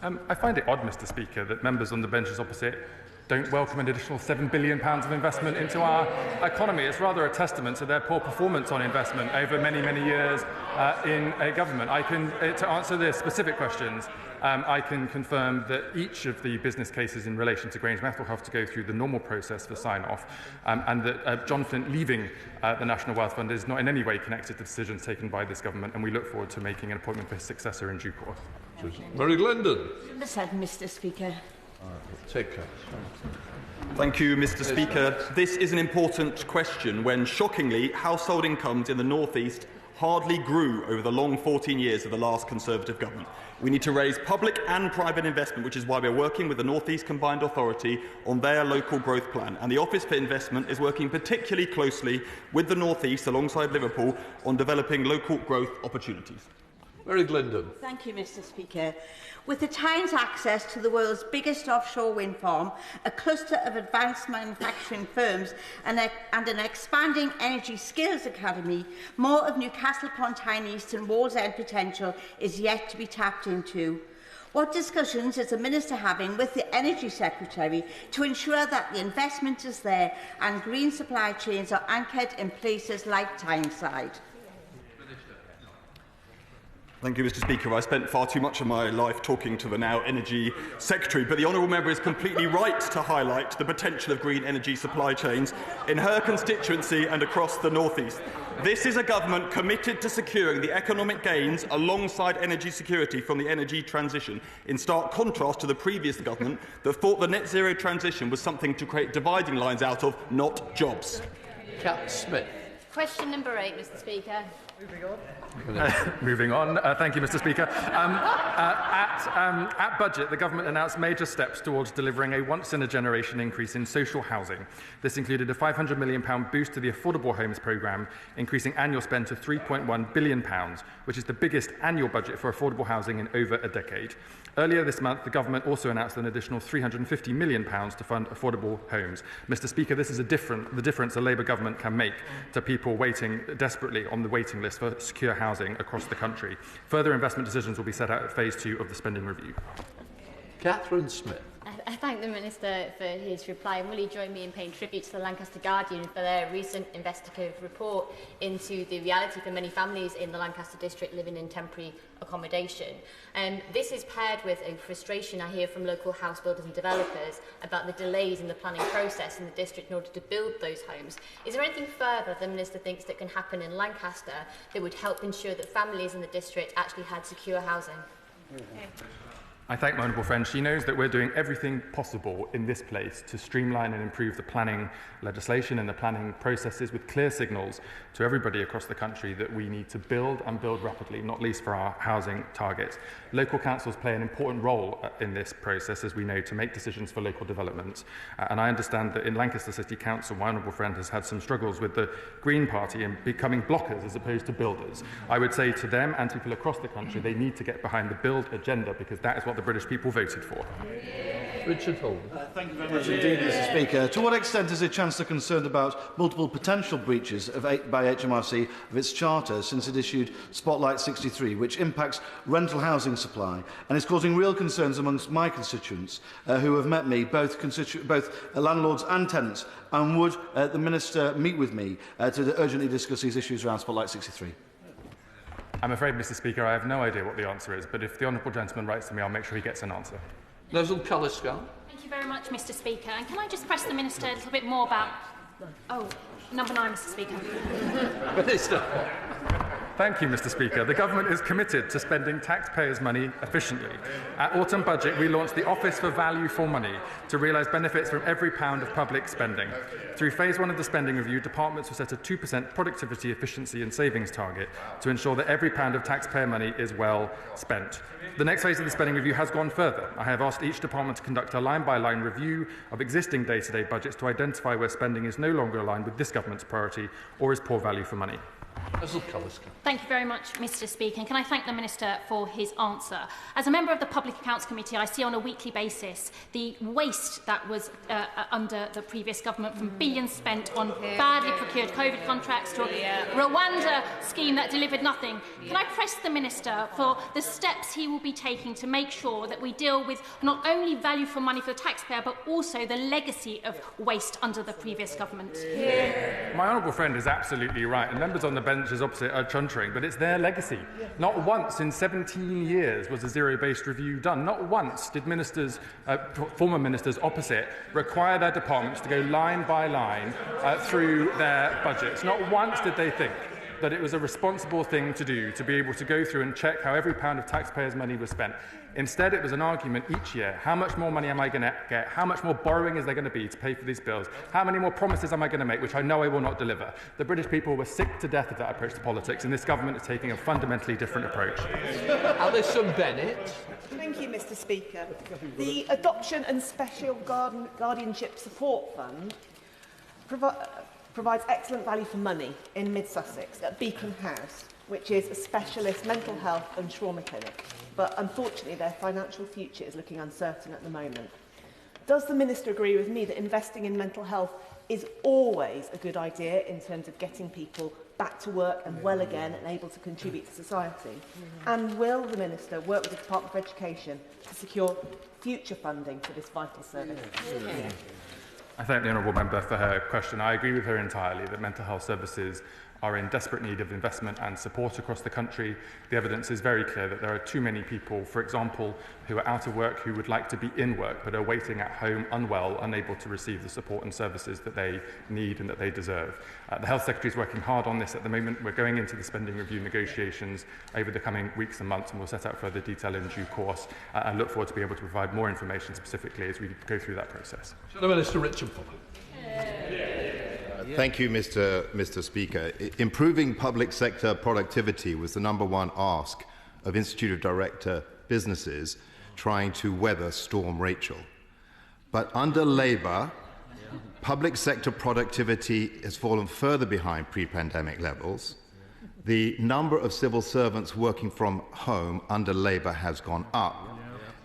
I find it odd, Mr. Speaker, that members on the benches opposite don't welcome an additional £7 billion of investment into our economy. It's rather a testament to their poor performance on investment over many, many years in a government. To answer the specific questions, I can confirm that each of the business cases in relation to Grangemouth will have to go through the normal process for sign-off, and that John Flint leaving the National Wealth Fund is not in any way connected to decisions taken by this government, and we look forward to making an appointment for his successor in due course. Mary Glendon. Mr. Speaker. Take care. Thank you, Mr. Speaker. This is an important question when, shockingly, household incomes in the North East hardly grew over the long 14 years of the last Conservative government. We need to raise public and private investment, which is why we're working with the North East Combined Authority on their local growth plan. And the Office for Investment is working particularly closely with the North East, alongside Liverpool, on developing local growth opportunities. Mary Glendon. Thank you, Mr. Speaker. With the town's access to the world's biggest offshore wind farm, a cluster of advanced manufacturing firms and an expanding energy skills academy, more of Newcastle upon Tyne East and Wallsend potential is yet to be tapped into. What discussions is the Minister having with the Energy Secretary to ensure that the investment is there and green supply chains are anchored in places like Tyneside? Thank you, Mr. Speaker. I spent far too much of my life talking to the now Energy Secretary, but the honourable member is completely right to highlight the potential of green energy supply chains in her constituency and across the North East. This is a government committed to securing the economic gains alongside energy security from the energy transition, in stark contrast to the previous government that thought the net zero transition was something to create dividing lines out of, not jobs. Cat Smith. Question number 8, Mr. Speaker. Moving on. Thank you, Mr. Speaker. At budget, the government announced major steps towards delivering a once-in-a-generation increase in social housing. This included a £500 million boost to the Affordable Homes programme, increasing annual spend to £3.1 billion, which is the biggest annual budget for affordable housing in over a decade. Earlier this month, the government also announced an additional £350 million to fund affordable homes. Mr. Speaker, this is the difference a Labour government can make to people waiting desperately on the waiting list for secure housing across the country. Further investment decisions will be set out at Phase 2 of the spending review. Catherine Smith. I thank the Minister for his reply, and will he join me in paying tribute to the Lancaster Guardian for their recent investigative report into the reality for many families in the Lancaster district living in temporary accommodation. This is paired with a frustration I hear from local house builders and developers about the delays in the planning process in the district in order to build those homes. Is there anything further the Minister thinks that can happen in Lancaster that would help ensure that families in the district actually had secure housing? I thank my honourable friend. She knows that we're doing everything possible in this place to streamline and improve the planning legislation and the planning processes, with clear signals to everybody across the country that we need to build and build rapidly, not least for our housing targets. Local councils play an important role in this process, as we know, to make decisions for local development. And I understand that in Lancaster City Council, my honourable friend has had some struggles with the Green Party in becoming blockers as opposed to builders. I would say to them and to people across the country, they need to get behind the build agenda, because that is what the British people voted for. Richard Holden. Thank you very much indeed, Mr. Speaker. To what extent is the Chancellor concerned about multiple potential breaches by HMRC of its charter since it issued Spotlight 63, which impacts rental housing supply and is causing real concerns amongst my constituents who have met me, both landlords and tenants, and would the Minister meet with me to urgently discuss these issues around Spotlight 63? I'm afraid, Mr. Speaker, I have no idea what the answer is, but if the honourable gentleman writes to me, I'll make sure he gets an answer. Leslie Calliscott. Thank you very much, Mr. Speaker. And can I just press the Minister a little bit more about... Oh, number 9, Mr. Speaker. Minister. Thank you, Mr. Speaker. The government is committed to spending taxpayers' money efficiently. At autumn budget, we launched the Office for Value for Money to realise benefits from every pound of public spending. Through Phase 1 of the spending review, departments will set a 2% productivity, efficiency and savings target to ensure that every pound of taxpayer money is well spent. The next phase of the spending review has gone further. I have asked each department to conduct a line-by-line review of existing day-to-day budgets to identify where spending is no longer aligned with this government's priority or is poor value for money. Thank you very much, Mr. Speaker. And can I thank the Minister for his answer? As a member of the Public Accounts Committee, I see on a weekly basis the waste that was under the previous government, from billions spent on badly procured COVID contracts to a Rwanda scheme that delivered nothing. Can I press the Minister for the steps he will be taking to make sure that we deal with not only value for money for the taxpayer, but also the legacy of waste under the previous government? My honourable friend is absolutely right, and members on the benches opposite are chuntering, but it's their legacy. Not once in 17 years was a zero-based review done. Not once did ministers, former ministers opposite, require their departments to go line by line through their budgets. Not once did they think that it was a responsible thing to do, to be able to go through and check how every pound of taxpayers' money was spent. Instead, it was an argument each year. How much more money am I going to get? How much more borrowing is there going to be to pay for these bills? How many more promises am I going to make, which I know I will not deliver? The British people were sick to death of that approach to politics, and this government is taking a fundamentally different approach. Alison Bennett. Thank you, Mr. Speaker. The Adoption and Special Guardianship Support Fund provides excellent value for money in Mid-Sussex at Beacon House, which is a specialist mental health and trauma clinic. But unfortunately, their financial future is looking uncertain at the moment. Does the Minister agree with me that investing in mental health is always a good idea in terms of getting people back to work and well again and able to contribute to society? And will the Minister work with the Department of Education to secure future funding for this vital service? I thank the honourable member for her question. I agree with her entirely that mental health services are in desperate need of investment and support across the country. The evidence is very clear that there are too many people, for example, who are out of work, who would like to be in work, but are waiting at home unwell, unable to receive the support and services that they need and that they deserve. The Health Secretary is working hard on this at the moment. We're going into the spending review negotiations over the coming weeks and months, and we'll set out further detail in due course, and look forward to be able to provide more information specifically as we go through that process. Minister Richard Fuller. Thank you, Mr. Speaker. Improving public sector productivity was the #1 ask of Institute of Director businesses trying to weather Storm Rachel. But under Labour, public sector productivity has fallen further behind pre-pandemic levels. The number of civil servants working from home under Labour has gone up.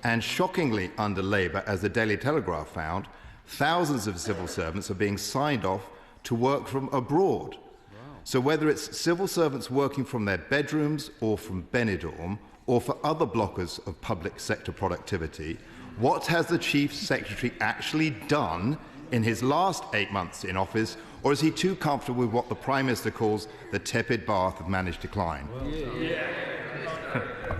And shockingly, under Labour, as the Daily Telegraph found, thousands of civil servants are being signed off to work from abroad. So whether it's civil servants working from their bedrooms or from Benidorm, or for other blockers of public sector productivity, what has the Chief Secretary actually done in his last 8 months in office, or is he too comfortable with what the Prime Minister calls the tepid bath of managed decline?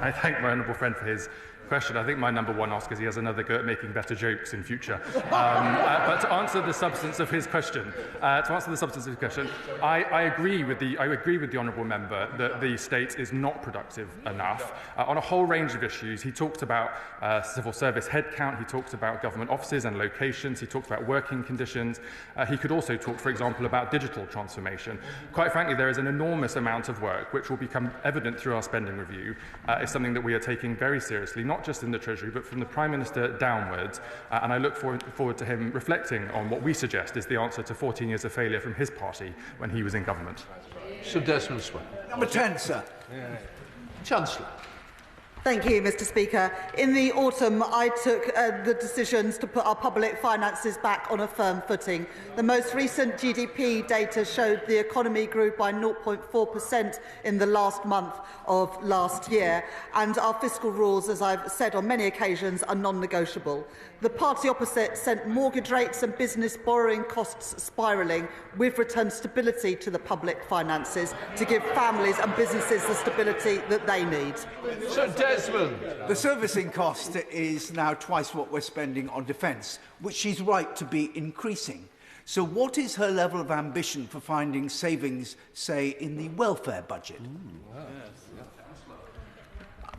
I thank my honourable friend for his question. I think my #1 ask is he has another go at making better jokes in future. But to answer the substance of his question, I agree with the honourable member that the state is not productive enough on a whole range of issues. He talked about civil service headcount. He talked about government offices and locations. He talked about working conditions. He could also talk, for example, about digital transformation. Quite frankly, there is an enormous amount of work which will become evident through our spending review. It's something that we are taking very seriously, not just in the Treasury, but from the Prime Minister downwards. And I look forward to him reflecting on what we suggest is the answer to 14 years of failure from his party when he was in government. Sir Desmond Swin. Number 10, sir. Chancellor. Thank you, Mr. Speaker. In the autumn, I took the decisions to put our public finances back on a firm footing. The most recent GDP data showed the economy grew by 0.4% in the last month of last year, and our fiscal rules, as I've said on many occasions, are non-negotiable. The party opposite sent mortgage rates and business borrowing costs spiralling. We've returned stability to the public finances to give families and businesses the stability that they need. Sir Desmond. The servicing cost is now twice what we're spending on defence, which she's right to be increasing. So what is her level of ambition for finding savings, say, in the welfare budget?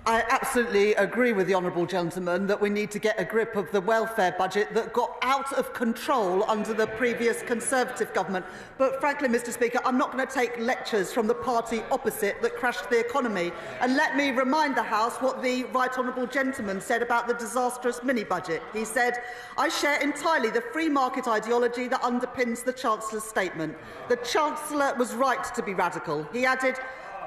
I absolutely agree with the honourable gentleman that we need to get a grip of the welfare budget that got out of control under the previous Conservative government. But frankly, Mr. Speaker, I'm not going to take lectures from the party opposite that crashed the economy. And let me remind the House what the right honourable gentleman said about the disastrous mini-budget. He said, "I share entirely the free market ideology that underpins the Chancellor's statement. The Chancellor was right to be radical." He added,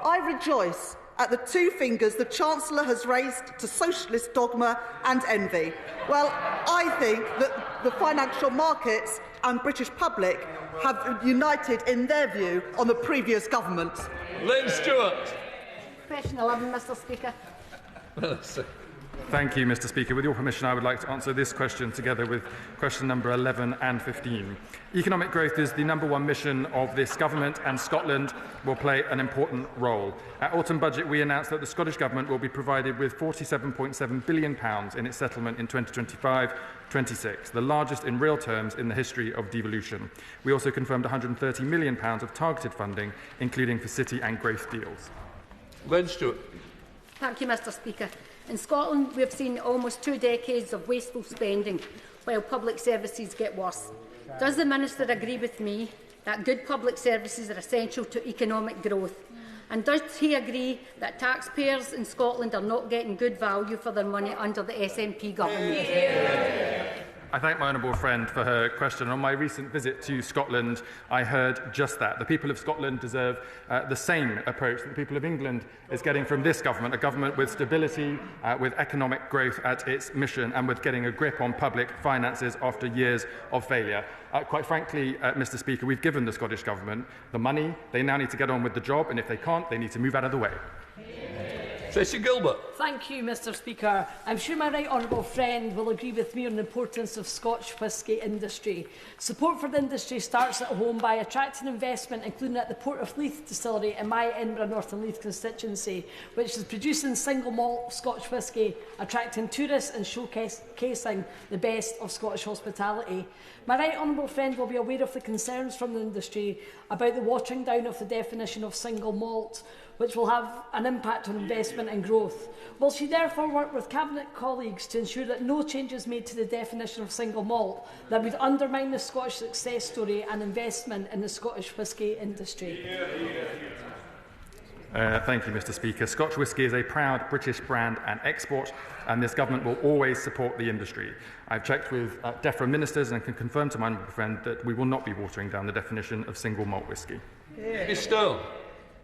"I rejoice at the two fingers the Chancellor has raised to socialist dogma and envy." Well, I think that the financial markets and British public have united in their view on the previous government. Lynn Stewart. Question 11, Mr. Speaker. Thank you, Mr. Speaker. With your permission, I would like to answer this question together with question number 11 and 15. Economic growth is the #1 mission of this government, and Scotland will play an important role. At autumn budget, we announced that the Scottish Government will be provided with £47.7 billion in its settlement in 2025-26, the largest in real terms in the history of devolution. We also confirmed £130 million of targeted funding, including for city and growth deals. Glen Stewart. Thank you, Mr. Speaker. In Scotland, we have seen almost 2 decades of wasteful spending, while public services get worse. Does the Minister agree with me that good public services are essential to economic growth? And does he agree that taxpayers in Scotland are not getting good value for their money under the SNP government? I thank my honourable friend for her question. On my recent visit to Scotland, I heard just that. The people of Scotland deserve the same approach that the people of England is getting from this government, a government with stability, with economic growth at its mission, and with getting a grip on public finances after years of failure. Quite frankly, Mr. Speaker, we've given the Scottish Government the money. They now need to get on with the job, and if they can't, they need to move out of the way. Tracy Gilbert. Thank you, Mr. Speaker. I'm sure my right honourable friend will agree with me on the importance of Scotch whisky industry. Support for the industry starts at home by attracting investment, including at the Port of Leith distillery in my Edinburgh North and Leith constituency, which is producing single malt Scotch whisky, attracting tourists and showcasing the best of Scottish hospitality. My right honourable friend will be aware of the concerns from the industry about the watering down of the definition of single malt, which will have an impact on investment and growth. Will she therefore work with Cabinet colleagues to ensure that no changes made to the definition of single malt that would undermine the Scottish success story and investment in the Scottish whisky industry? Thank you, Mr. Speaker. Scotch whisky is a proud British brand and export, and this government will always support the industry. I've checked with DEFRA ministers and can confirm to my honourable friend that we will not be watering down the definition of single malt whisky. Mr.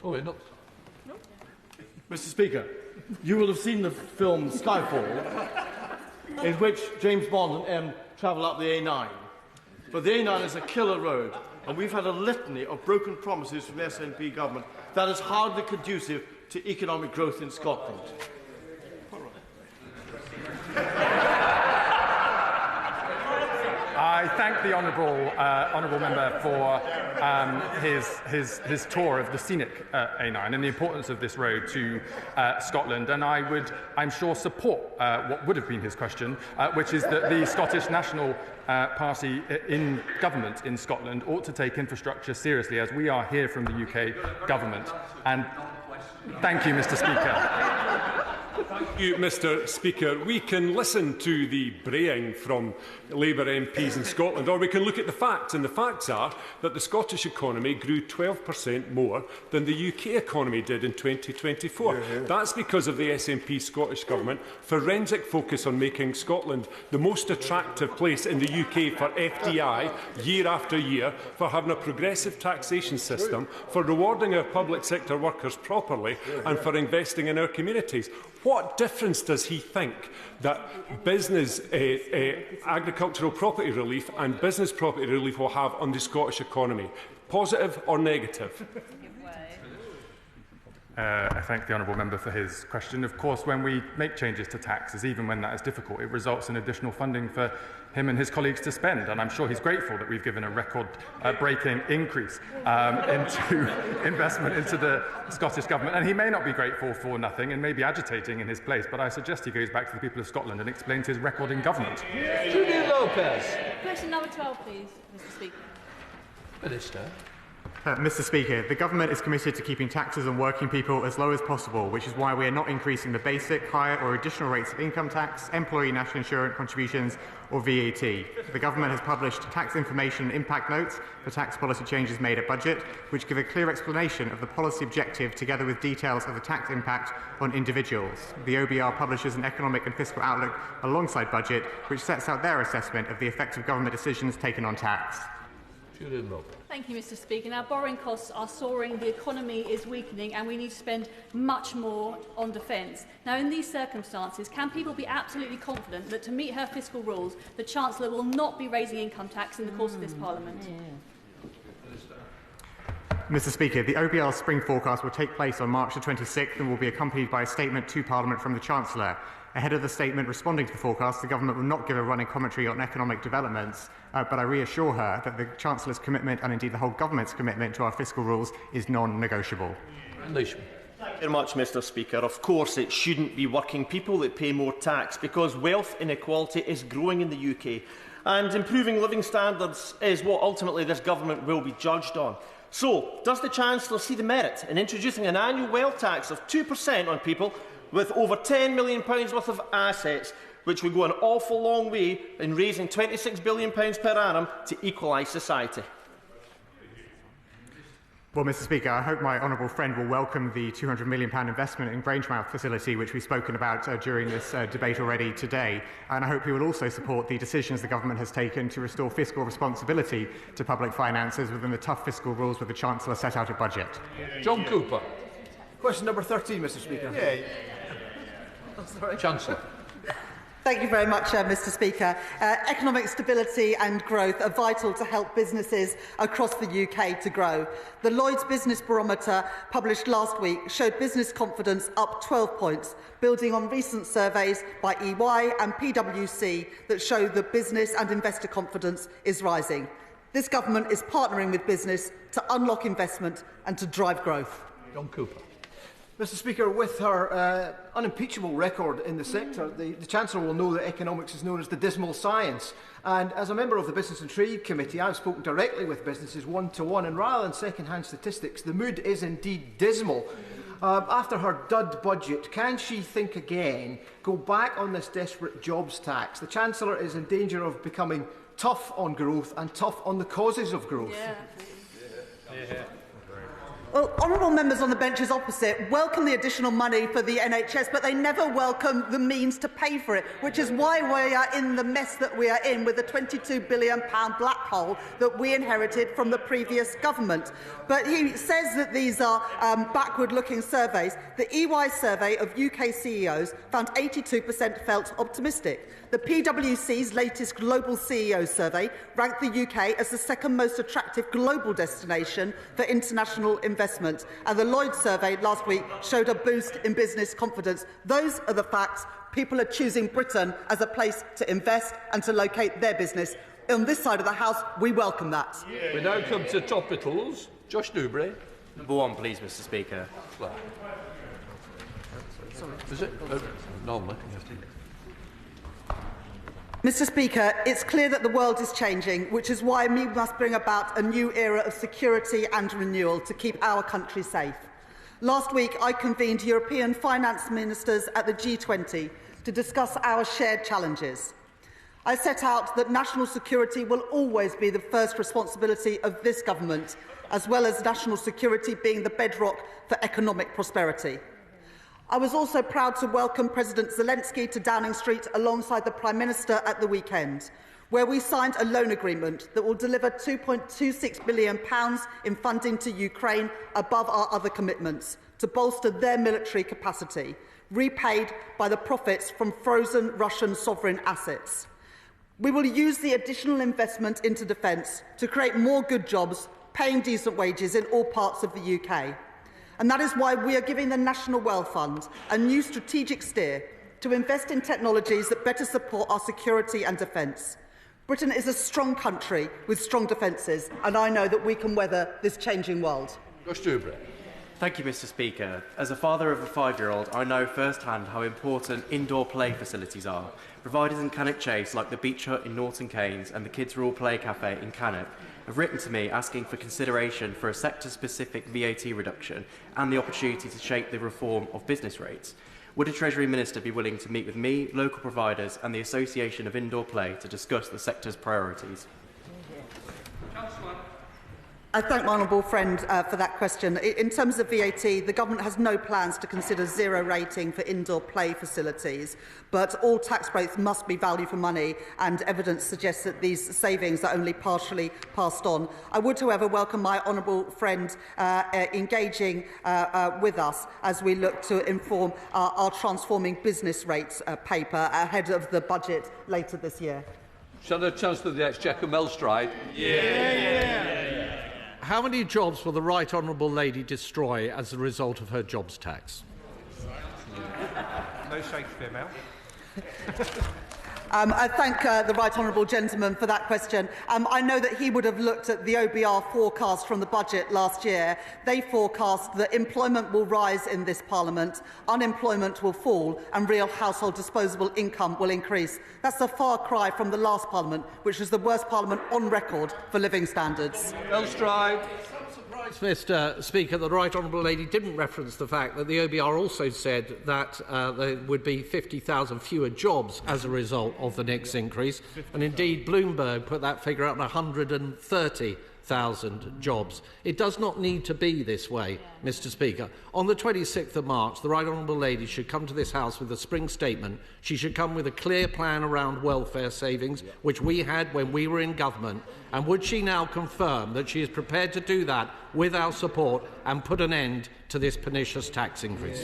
Oh, no. Mr. Speaker, you will have seen the film Skyfall, in which James Bond and M travel up the A9. But the A9 is a killer road, and we've had a litany of broken promises from the SNP government that is hardly conducive to economic growth in Scotland. I thank the honourable member for his tour of the scenic A9 and the importance of this road to Scotland, and I would, I'm sure, support what would have been his question, which is that the Scottish National Party in government in Scotland ought to take infrastructure seriously, as we are here from the UK government. And thank you, Mr. Speaker. Thank you, Mr. Speaker. We can listen to the braying from Labour MPs in Scotland, or we can look at the facts, and the facts are that the Scottish economy grew 12% more than the UK economy did in 2024. That's because of the SNP Scottish Government forensic focus on making Scotland the most attractive place in the UK for FDI year after year, for having a progressive taxation system, for rewarding our public sector workers properly, and for investing in our communities. What difference does he think that business agricultural property relief and business property relief will have on the Scottish economy? Positive or negative? I thank the honourable member for his question. Of course, when we make changes to taxes, even when that is difficult, it results in additional funding for him and his colleagues to spend. And I'm sure he's grateful that we've given a record-breaking increase into investment into the Scottish Government. And he may not be grateful for nothing and may be agitating in his place, but I suggest he goes back to the people of Scotland and explains his record in government. Julia Lopez. Question number 12, please, Mr. Speaker. Minister. Mr. Speaker, the Government is committed to keeping taxes on working people as low as possible, which is why we are not increasing the basic, higher or additional rates of income tax, employee national insurance contributions or VAT. The Government has published tax information and impact notes for tax policy changes made at budget, which give a clear explanation of the policy objective together with details of the tax impact on individuals. The OBR publishes an economic and fiscal outlook alongside budget, which sets out their assessment of the effects of government decisions taken on tax. Thank you, Mr. Speaker. Now, borrowing costs are soaring, the economy is weakening, and we need to spend much more on defence. Now, in these circumstances, can people be absolutely confident that to meet her fiscal rules, the Chancellor will not be raising income tax in the course of this Parliament? Mr. Speaker, the OBR's spring forecast will take place on March the 26th and will be accompanied by a statement to Parliament from the Chancellor. Ahead of the statement responding to the forecast, the Government will not give a running commentary on economic developments, but I reassure her that the Chancellor's commitment, and indeed the whole Government's commitment to our fiscal rules, is non-negotiable. Thank you very much, Mr. Speaker. Of course, it shouldn't be working people that pay more tax, because wealth inequality is growing in the UK, and improving living standards is what ultimately this Government will be judged on. So, does the Chancellor see the merit in introducing an annual wealth tax of 2% on people with over £10 million worth of assets, which would go an awful long way in raising £26 billion per annum to equalise society? Well, Mr. Speaker, I hope my honourable friend will welcome the £200 million investment in Grangemouth facility, which we've spoken about during this debate already today. And I hope he will also support the decisions the Government has taken to restore fiscal responsibility to public finances within the tough fiscal rules that the Chancellor set out at budget. John Cooper. Question number 13, Mr. Speaker. Chancellor. Thank you very much, Mr. Speaker. Economic stability and growth are vital to help businesses across the UK to grow. The Lloyds Business Barometer, published last week, showed business confidence up 12 points, building on recent surveys by EY and PwC that show that business and investor confidence is rising. This Government is partnering with business to unlock investment and to drive growth. John Cooper. Mr. Speaker, with her unimpeachable record in the sector, the Chancellor will know that economics is known as the dismal science. And as a member of the Business and Trade Committee, I've spoken directly with businesses one-to-one, and rather than second-hand statistics, the mood is indeed dismal. After her dud budget, can she think again, go back on this desperate jobs tax? The Chancellor is in danger of becoming tough on growth and tough on the causes of growth. Well, honourable members on the benches opposite welcome the additional money for the NHS, but they never welcome the means to pay for it, which is why we are in the mess that we are in with the £22 billion black hole that we inherited from the previous government. But he says that these are backward-looking surveys. The EY survey of UK CEOs found 82% felt optimistic. The PwC's latest global CEO survey ranked the UK as the second most attractive global destination for international investment. And the Lloyds survey last week showed a boost in business confidence. Those are the facts. People are choosing Britain as a place to invest and to locate their business. On this side of the House, we welcome that. We now come to topicals. Josh Newbury. Number 1, please, Mr Speaker. Is it? Normally. Mr Speaker, it's clear that the world is changing, which is why we must bring about a new era of security and renewal to keep our country safe. Last week, I convened European finance ministers at the G20 to discuss our shared challenges. I set out that national security will always be the first responsibility of this government, as well as national security being the bedrock for economic prosperity. I was also proud to welcome President Zelensky to Downing Street alongside the Prime Minister at the weekend, where we signed a loan agreement that will deliver £2.26 billion in funding to Ukraine above our other commitments to bolster their military capacity, repaid by the profits from frozen Russian sovereign assets. We will use the additional investment into defence to create more good jobs, paying decent wages in all parts of the UK. And that is why we are giving the National Wealth Fund a new strategic steer to invest in technologies that better support our security and defence. Britain is a strong country with strong defences, and I know that we can weather this changing world. Thank you, Mr Speaker. As a father of a 5-year-old, I know firsthand how important indoor play facilities are. Providers in Cannock Chase, like the Beach Hut in Norton Keynes and the Kids Rural Play Cafe in Cannock, have written to me asking for consideration for a sector-specific VAT reduction and the opportunity to shape the reform of business rates. Would a Treasury Minister be willing to meet with me, local providers and the Association of Indoor Play to discuss the sector's priorities? Chancellor. I thank my honourable friend for that question. In terms of VAT, the government has no plans to consider zero rating for indoor play facilities, but all tax breaks must be value for money, and evidence suggests that these savings are only partially passed on. I would, however, welcome my honourable friend engaging with us as we look to inform our Transforming Business Rates paper ahead of the budget later this year. Shadow Chancellor of the Exchequer, Mel Stride. How many jobs will the Right Honourable Lady destroy as a result of her jobs tax? No Shakespeare, Mel. I thank the Right Honourable Gentleman for that question. I know that he would have looked at the OBR forecast from the budget last year. They forecast that employment will rise in this Parliament, unemployment will fall and real household disposable income will increase. That's a far cry from the last Parliament, which was the worst Parliament on record for living standards. Mr Speaker, the Right Honourable Lady didn't reference the fact that the OBR also said that there would be 50,000 fewer jobs as a result of the next increase, and indeed Bloomberg put that figure at 130,000 jobs. It does not need to be this way, Mr Speaker. On the 26th of March, the Right Honourable Lady should come to this House with a spring statement. She should come with a clear plan around welfare savings, which we had when we were in government. And would she now confirm that she is prepared to do that with our support and put an end to this pernicious tax increase?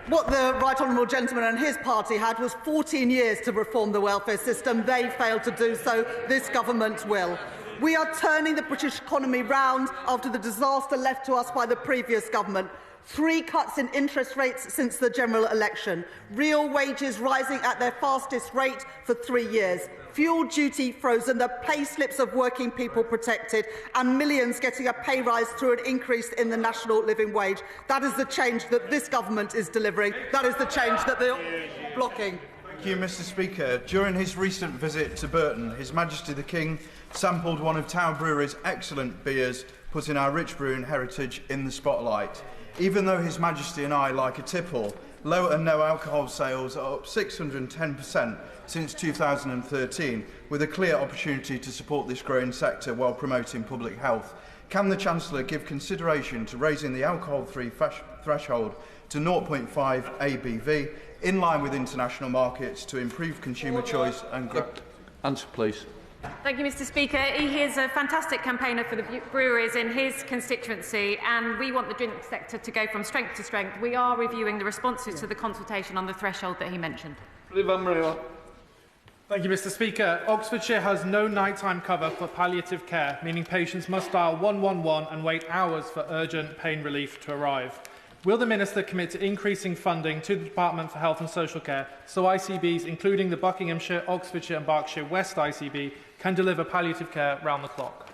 What the Right Honourable Gentleman and his party had was 14 years to reform the welfare system. They failed to do so. This government will. We are turning the British economy round after the disaster left to us by the previous government. 3 cuts in interest rates since the general election. Real wages rising at their fastest rate for 3 years. Fuel duty frozen, the pay slips of working people protected, and millions getting a pay rise through an increase in the national living wage. That is the change that this government is delivering. That is the change that they're blocking. Thank you, Mr Speaker. During his recent visit to Burton, His Majesty the King sampled one of Tower Brewery's excellent beers, putting our rich brewing heritage in the spotlight. even though His Majesty and I like a tipple, low and no alcohol sales are up 610% since 2013, with a clear opportunity to support this growing sector while promoting public health. Can the Chancellor give consideration to raising the alcohol-free threshold to 0.5 ABV, in line with international markets, to improve consumer choice and growth? Answer, please. Thank you, Mr. Speaker. He is a fantastic campaigner for the breweries in his constituency, and we want the drink sector to go from strength to strength. We are reviewing the responses to the consultation on the threshold that he mentioned. Thank you, Mr. Speaker. Oxfordshire has no nighttime cover for palliative care, meaning patients must dial 111 and wait hours for urgent pain relief to arrive. Will the Minister commit to increasing funding to the Department for Health and Social Care so ICBs, including the Buckinghamshire, Oxfordshire and Berkshire West ICB, can deliver palliative care round the clock?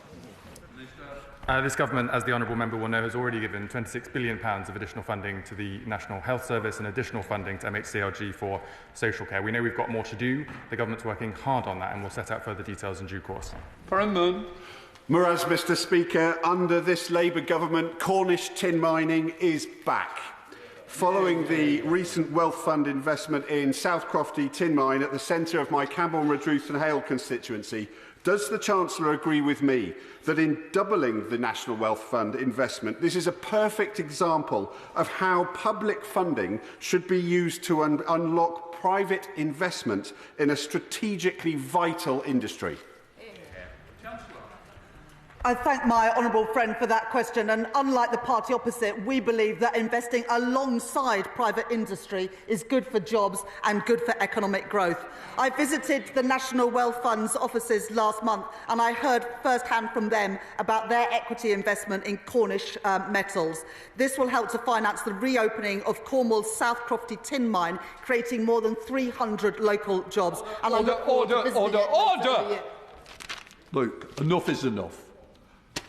This government, as the honourable member will know, has already given £26 billion of additional funding to the National Health Service and additional funding to MHCLG for social care. We know we've got more to do. The government's working hard on that and will set out further details in due course. Whereas, Mr. Speaker, under this Labour government, Cornish tin mining is back. Following the recent Wealth Fund investment in South Crofty Tin Mine at the centre of my Campbell, Redruth and Hale constituency, does the Chancellor agree with me that in doubling the National Wealth Fund investment, this is a perfect example of how public funding should be used to unlock private investment in a strategically vital industry? I thank my honourable friend for that question, and unlike the party opposite, we believe that investing alongside private industry is good for jobs and good for economic growth. I visited the National Wealth Fund's offices last month, and I heard first-hand from them about their equity investment in Cornish metals. This will help to finance the reopening of Cornwall's South Crofty tin mine, creating more than 300 local jobs. Order! Look, enough is enough.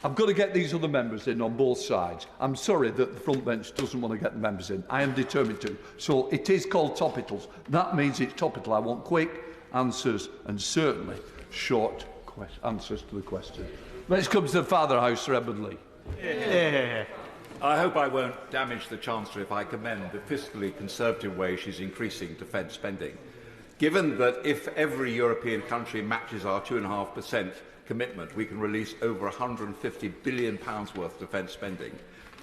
I've got to get these other members in on both sides. I'm sorry that the front bench doesn't want to get the members in. I am determined to. So it is called topicals. That means it's topical. I want quick answers and certainly short answers to the question. Let's come to the Father House, Sir Edmund Lee. I hope I won't damage the Chancellor if I commend the fiscally conservative way she's increasing defence spending. Given that if every European country matches our 2.5% commitment, we can release over £150 billion worth of defence spending.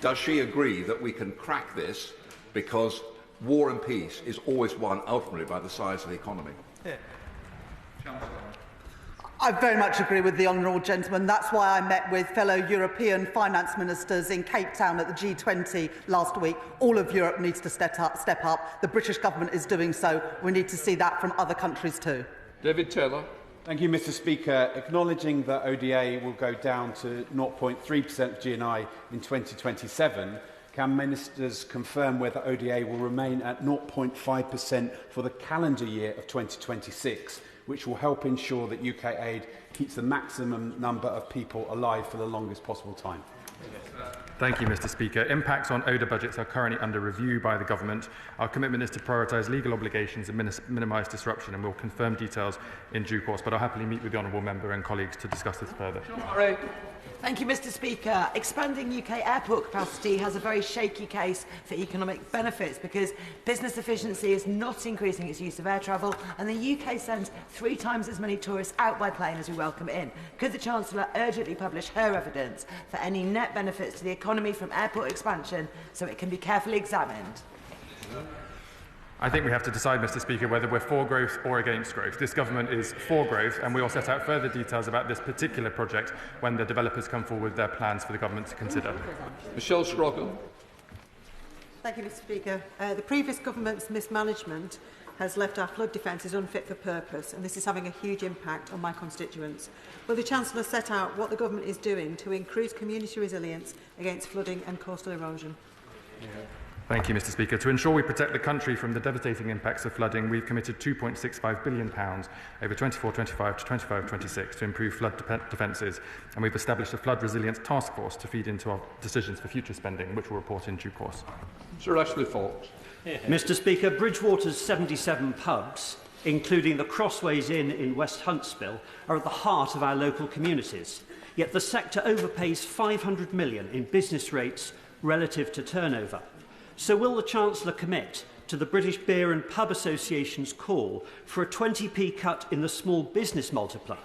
Does she agree that we can crack this, because war and peace is always won ultimately by the size of the economy? I very much agree with the honourable gentleman. That's why I met with fellow European finance ministers in Cape Town at the G20 last week. All of Europe needs to step up. The British government is doing so. We need to see that from other countries too. David Taylor. Thank you, Mr. Speaker. Acknowledging that ODA will go down to 0.3% of GNI in 2027, can ministers confirm whether ODA will remain at 0.5% for the calendar year of 2026, which will help ensure that UK aid keeps the maximum number of people alive for the longest possible time? Thank you, Mr. Speaker. Impacts on ODA budgets are currently under review by the government. Our commitment is to prioritise legal obligations and minimise disruption, and we'll confirm details in due course. But I'll happily meet with the honourable member and colleagues to discuss this further. Thank you, Mr. Speaker. Expanding UK airport capacity has a very shaky case for economic benefits because business efficiency is not increasing its use of air travel, and the UK sends 3 times as many tourists out by plane as we welcome in. Could the Chancellor urgently publish her evidence for any net benefits to the economy from airport expansion so it can be carefully examined? I think we have to decide, Mr. Speaker, whether we're for growth or against growth. This government is for growth, and we will set out further details about this particular project when the developers come forward with their plans for the government to consider. Michelle Scroggle. Thank you, Mr. Speaker. The previous government's mismanagement has left our flood defences unfit for purpose, and this is having a huge impact on my constituents. Will the Chancellor set out what the government is doing to increase community resilience against flooding and coastal erosion? Thank you, Mr. Speaker. To ensure we protect the country from the devastating impacts of flooding, we've committed £2.65 billion over 24-25 to 25-26 to improve flood defences, and we've established a flood resilience task force to feed into our decisions for future spending, which will report in due course. Sir Ashley Fox. Mr. Speaker, Bridgewater's 77 pubs, including the Crossways Inn in West Huntsville, are at the heart of our local communities. Yet the sector overpays £500 million in business rates relative to turnover. So will the Chancellor commit to the British Beer and Pub Association's call for a 20p cut in the small business multiplier,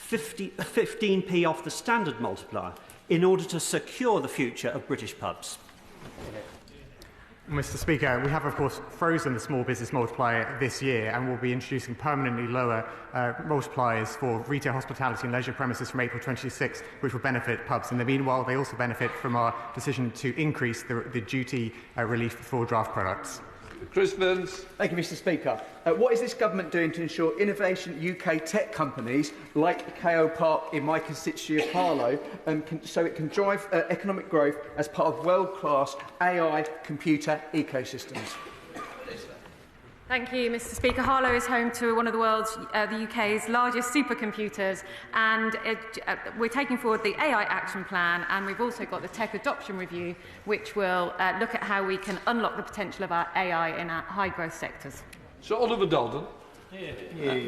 15p off the standard multiplier, in order to secure the future of British pubs? Mr. Speaker, we have, of course, frozen the small business multiplier this year and will be introducing permanently lower multipliers for retail, hospitality and leisure premises from April 26, which will benefit pubs. In the meanwhile, they also benefit from our decision to increase the duty relief for draft products. Chris Burns. Thank you, Mr. Speaker. What is this government doing to ensure innovation UK tech companies like KO Park in my constituency of Harlow so it can drive economic growth as part of world-class AI computer ecosystems? Thank you, Mr. Speaker. Harlow is home to one of the world's, the UK's largest supercomputers, and we're taking forward the AI Action Plan, and we've also got the Tech Adoption Review, which will look at how we can unlock the potential of our AI in our high-growth sectors. So, Oliver Dalton.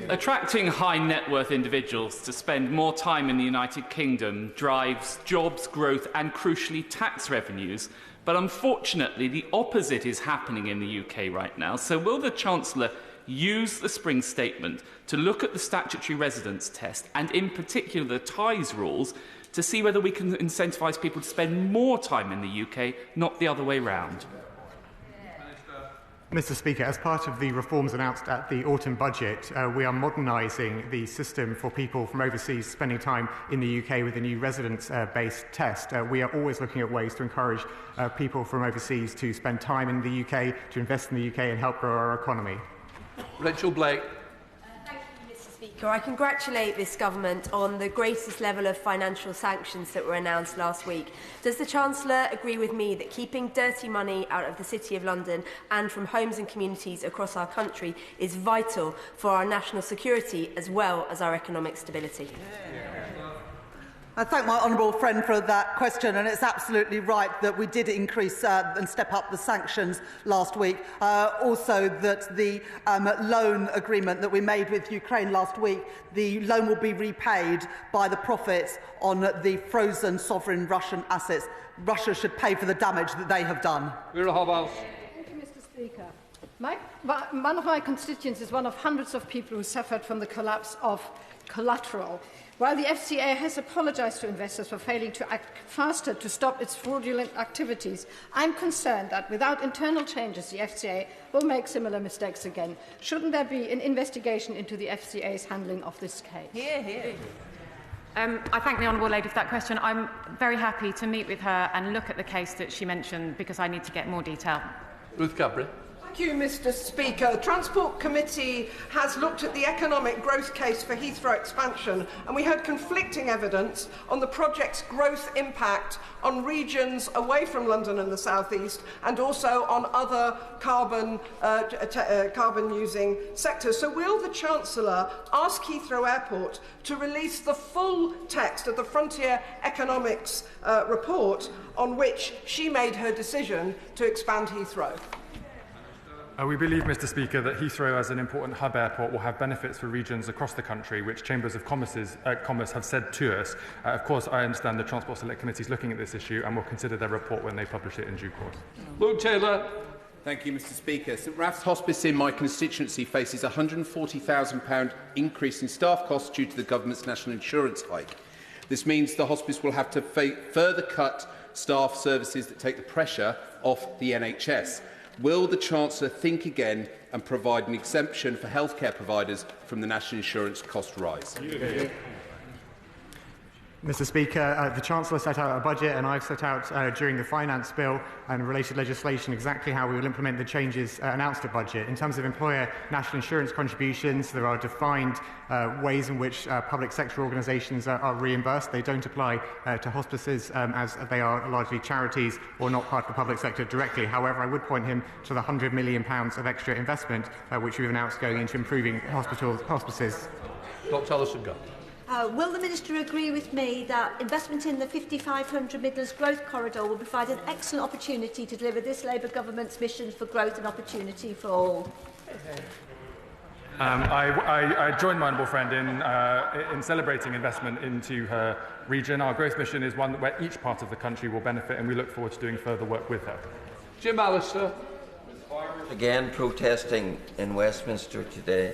Attracting high net worth individuals to spend more time in the United Kingdom drives jobs, growth and, crucially, tax revenues. But unfortunately, the opposite is happening in the UK right now. So will the Chancellor use the spring statement to look at the statutory residence test and, in particular, the ties rules to see whether we can incentivise people to spend more time in the UK, not the other way round? Mr. Speaker, as part of the reforms announced at the autumn budget, we are modernising the system for people from overseas spending time in the UK with a new residence-based test. We are always looking at ways to encourage people from overseas to spend time in the UK, to invest in the UK and help grow our economy. Rachel Blake. Speaker, I congratulate this government on the greatest level of financial sanctions that were announced last week. Does the Chancellor agree with me that keeping dirty money out of the City of London and from homes and communities across our country is vital for our national security as well as our economic stability? I thank my honourable friend for that question, and it's absolutely right that we did increase and step up the sanctions last week. Also that the loan agreement that we made with Ukraine last week, the loan will be repaid by the profits on the frozen sovereign Russian assets. Russia should pay for the damage that they have done. Thank you, Mr. Speaker. One of my constituents is one of hundreds of people who suffered from the collapse of collateral. While the FCA has apologised to investors for failing to act faster to stop its fraudulent activities, I'm concerned that without internal changes, the FCA will make similar mistakes again. Shouldn't there be an investigation into the FCA's handling of this case? Hear, hear. I thank the Honourable Lady for that question. I'm very happy to meet with her and look at the case that she mentioned because I need to get more detail. Ruth Capri. Thank you, Mr. Speaker. The Transport Committee has looked at the economic growth case for Heathrow expansion, and we heard conflicting evidence on the project's growth impact on regions away from London and the South East, and also on other carbon-using sectors. So will the Chancellor ask Heathrow Airport to release the full text of the Frontier Economics report on which she made her decision to expand Heathrow? We believe, Mr. Speaker, that Heathrow as an important hub airport will have benefits for regions across the country, which Chambers of Commerce have said to us. Of course, I understand the Transport Select Committee is looking at this issue and will consider their report when they publish it in due course. Luke Taylor. Thank you, Mr. Speaker. St Ralph's Hospice in my constituency faces a £140,000 increase in staff costs due to the government's national insurance hike. This means the hospice will have to further cut staff services that take the pressure off the NHS. Will the Chancellor think again and provide an exemption for healthcare providers from the national insurance cost rise? Mr. Speaker, the Chancellor set out a budget and I've set out during the finance bill and related legislation exactly how we will implement the changes announced at budget. In terms of employer national insurance contributions, there are defined ways in which public sector organisations are reimbursed. They don't apply to hospices as they are largely charities or not part of the public sector directly. However, I would point him to the £100 million of extra investment which we've announced going into improving hospices. Dr. Allison-Gunn. Will the Minister agree with me that investment in the 5500 Midlands Growth Corridor will provide an excellent opportunity to deliver this Labour government's mission for growth and opportunity for all? I joined my honourable friend in celebrating investment into her region. Our growth mission is one where each part of the country will benefit, and we look forward to doing further work with her. Jim Allister. Again protesting in Westminster today.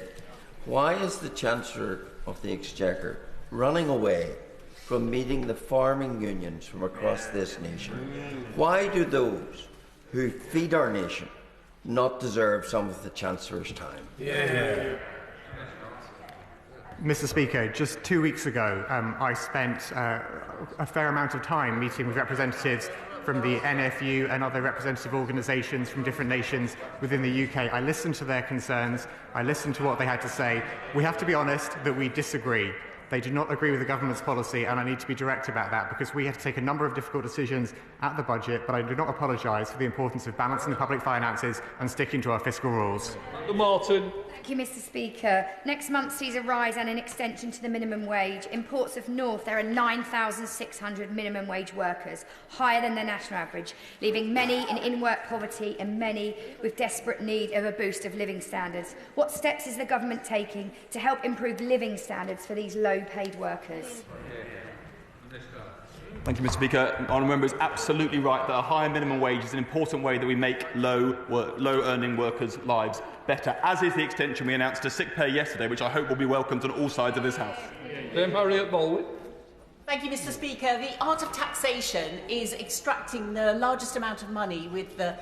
Why is the Chancellor of the Exchequer running away from meeting the farming unions from across this nation? Why do those who feed our nation not deserve some of the Chancellor's time? Mr. Speaker, just 2 weeks ago, I spent a fair amount of time meeting with representatives from the NFU and other representative organisations from different nations within the UK. I listened to their concerns. I listened to what they had to say. We have to be honest that we disagree. They do not agree with the government's policy, and I need to be direct about that because we have to take a number of difficult decisions at the budget, but I do not apologise for the importance of balancing the public finances and sticking to our fiscal rules. Martin. Thank you, Mr. Speaker. Next month sees a rise and an extension to the minimum wage. In Ports of North, there are 9,600 minimum wage workers, higher than the national average, leaving many in-work poverty and many with desperate need of a boost of living standards. What steps is the government taking to help improve living standards for these low-paid workers? Thank you, Mr. Speaker. Honourable Member is absolutely right that a higher minimum wage is an important way that we make low-earning workers' lives better, as is the extension we announced to sick pay yesterday, which I hope will be welcomed on all sides of this House. Harriet Baldwin. Thank you, Mr. Speaker. The art of taxation is extracting the largest amount of money with the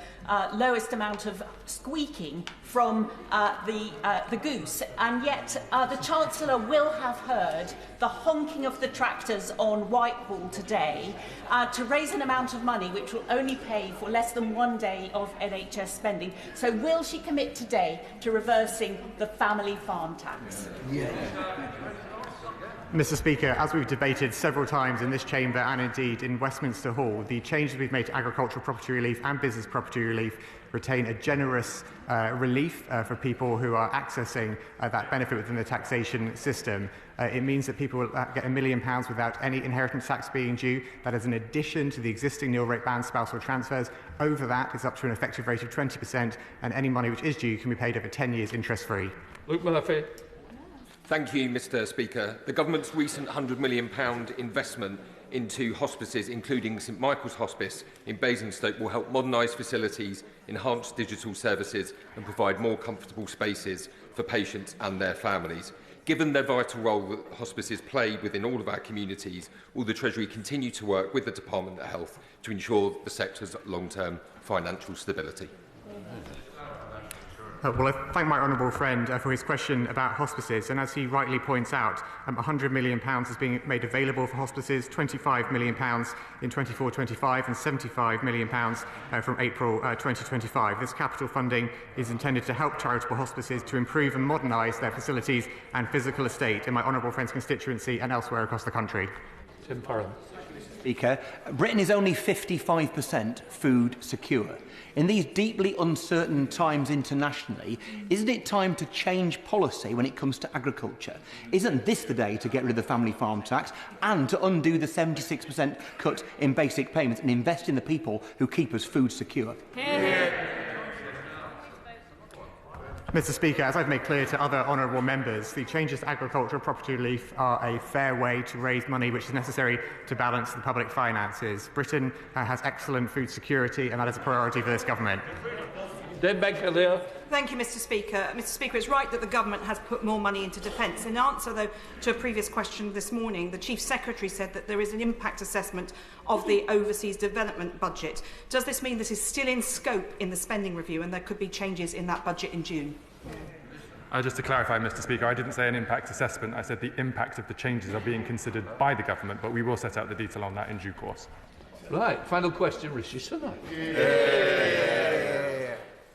lowest amount of squeaking from the goose, and yet the Chancellor will have heard the honking of the tractors on Whitehall today to raise an amount of money which will only pay for less than 1 day of NHS spending. So will she commit today to reversing the family farm tax? Mr. Speaker, as we've debated several times in this chamber and indeed in Westminster Hall, the changes we've made to agricultural property relief and business property relief retain a generous relief for people who are accessing that benefit within the taxation system. It means that people will get £1 million without any inheritance tax being due. That is in addition to the existing nil rate ban spousal transfers. Over that, it's up to an effective rate of 20%, and any money which is due can be paid over 10 years interest-free. Luke Murphy. Thank you, Mr. Speaker. The government's recent £100 million investment into hospices, including St Michael's Hospice in Basingstoke, will help modernise facilities, enhance digital services and provide more comfortable spaces for patients and their families. Given their vital role that hospices play within all of our communities, will the Treasury continue to work with the Department of Health to ensure the sector's long-term financial stability? Well, I thank my honourable friend for his question about hospices, and as he rightly points out, £100 million is being made available for hospices, £25 million in 24-25 and £75 million from April 2025. This capital funding is intended to help charitable hospices to improve and modernise their facilities and physical estate in my honourable friend's constituency and elsewhere across the country. Tim Parham. Speaker, Britain is only 55% food secure. In these deeply uncertain times internationally, isn't it time to change policy when it comes to agriculture? Isn't this the day to get rid of the family farm tax and to undo the 76% cut in basic payments and invest in the people who keep us food secure? Mr. Speaker, as I've made clear to other honourable members, the changes to agricultural property relief are a fair way to raise money which is necessary to balance the public finances. Britain has excellent food security, and that is a priority for this government. Thank you, Mr. Speaker. Mr. Speaker, it's right that the government has put more money into defence. In answer, though, to a previous question this morning, the Chief Secretary said that there is an impact assessment of the overseas development budget. Does this mean this is still in scope in the spending review and there could be changes in that budget in June? Just to clarify, Mr. Speaker, I didn't say an impact assessment. I said the impact of the changes are being considered by the government, but we will set out the detail on that in due course. Right, final question, Rishi Sunak.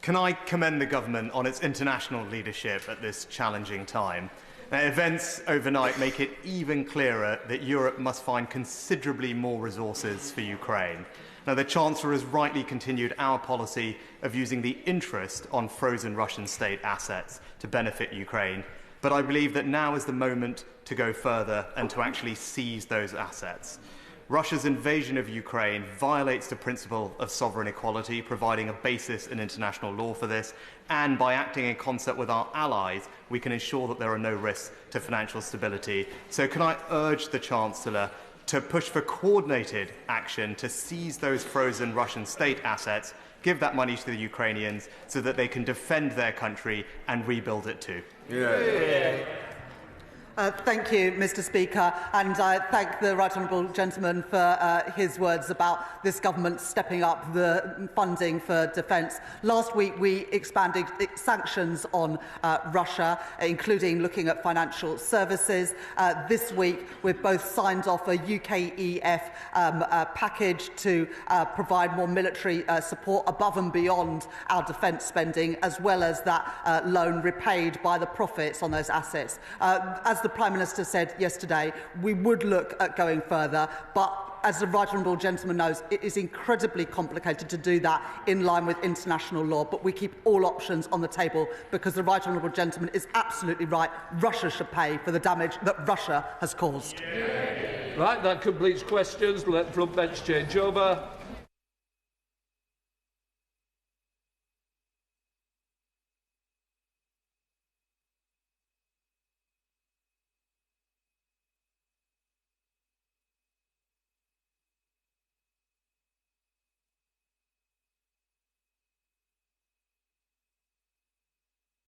Can I commend the government on its international leadership at this challenging time? Now, events overnight make it even clearer that Europe must find considerably more resources for Ukraine. Now, the Chancellor has rightly continued our policy of using the interest on frozen Russian state assets to benefit Ukraine, but I believe that now is the moment to go further and to actually seize those assets. Russia's invasion of Ukraine violates the principle of sovereign equality, providing a basis in international law for this, and by acting in concert with our allies, we can ensure that there are no risks to financial stability. So can I urge the Chancellor to push for coordinated action to seize those frozen Russian state assets, give that money to the Ukrainians so that they can defend their country and rebuild it too? Thank you, Mr Speaker, and I thank the right honourable gentleman for his words about this government stepping up the funding for defence. Last week we expanded sanctions on Russia, including looking at financial services. This week we've both signed off a UKEF package to provide more military support above and beyond our defence spending, as well as that loan repaid by the profits on those assets. As the Prime Minister said yesterday, we would look at going further, but as the right honourable gentleman knows, it is incredibly complicated to do that in line with international law, but we keep all options on the table because the right honourable gentleman is absolutely right. Russia should pay for the damage that Russia has caused. Right, that completes questions. Let front bench change over.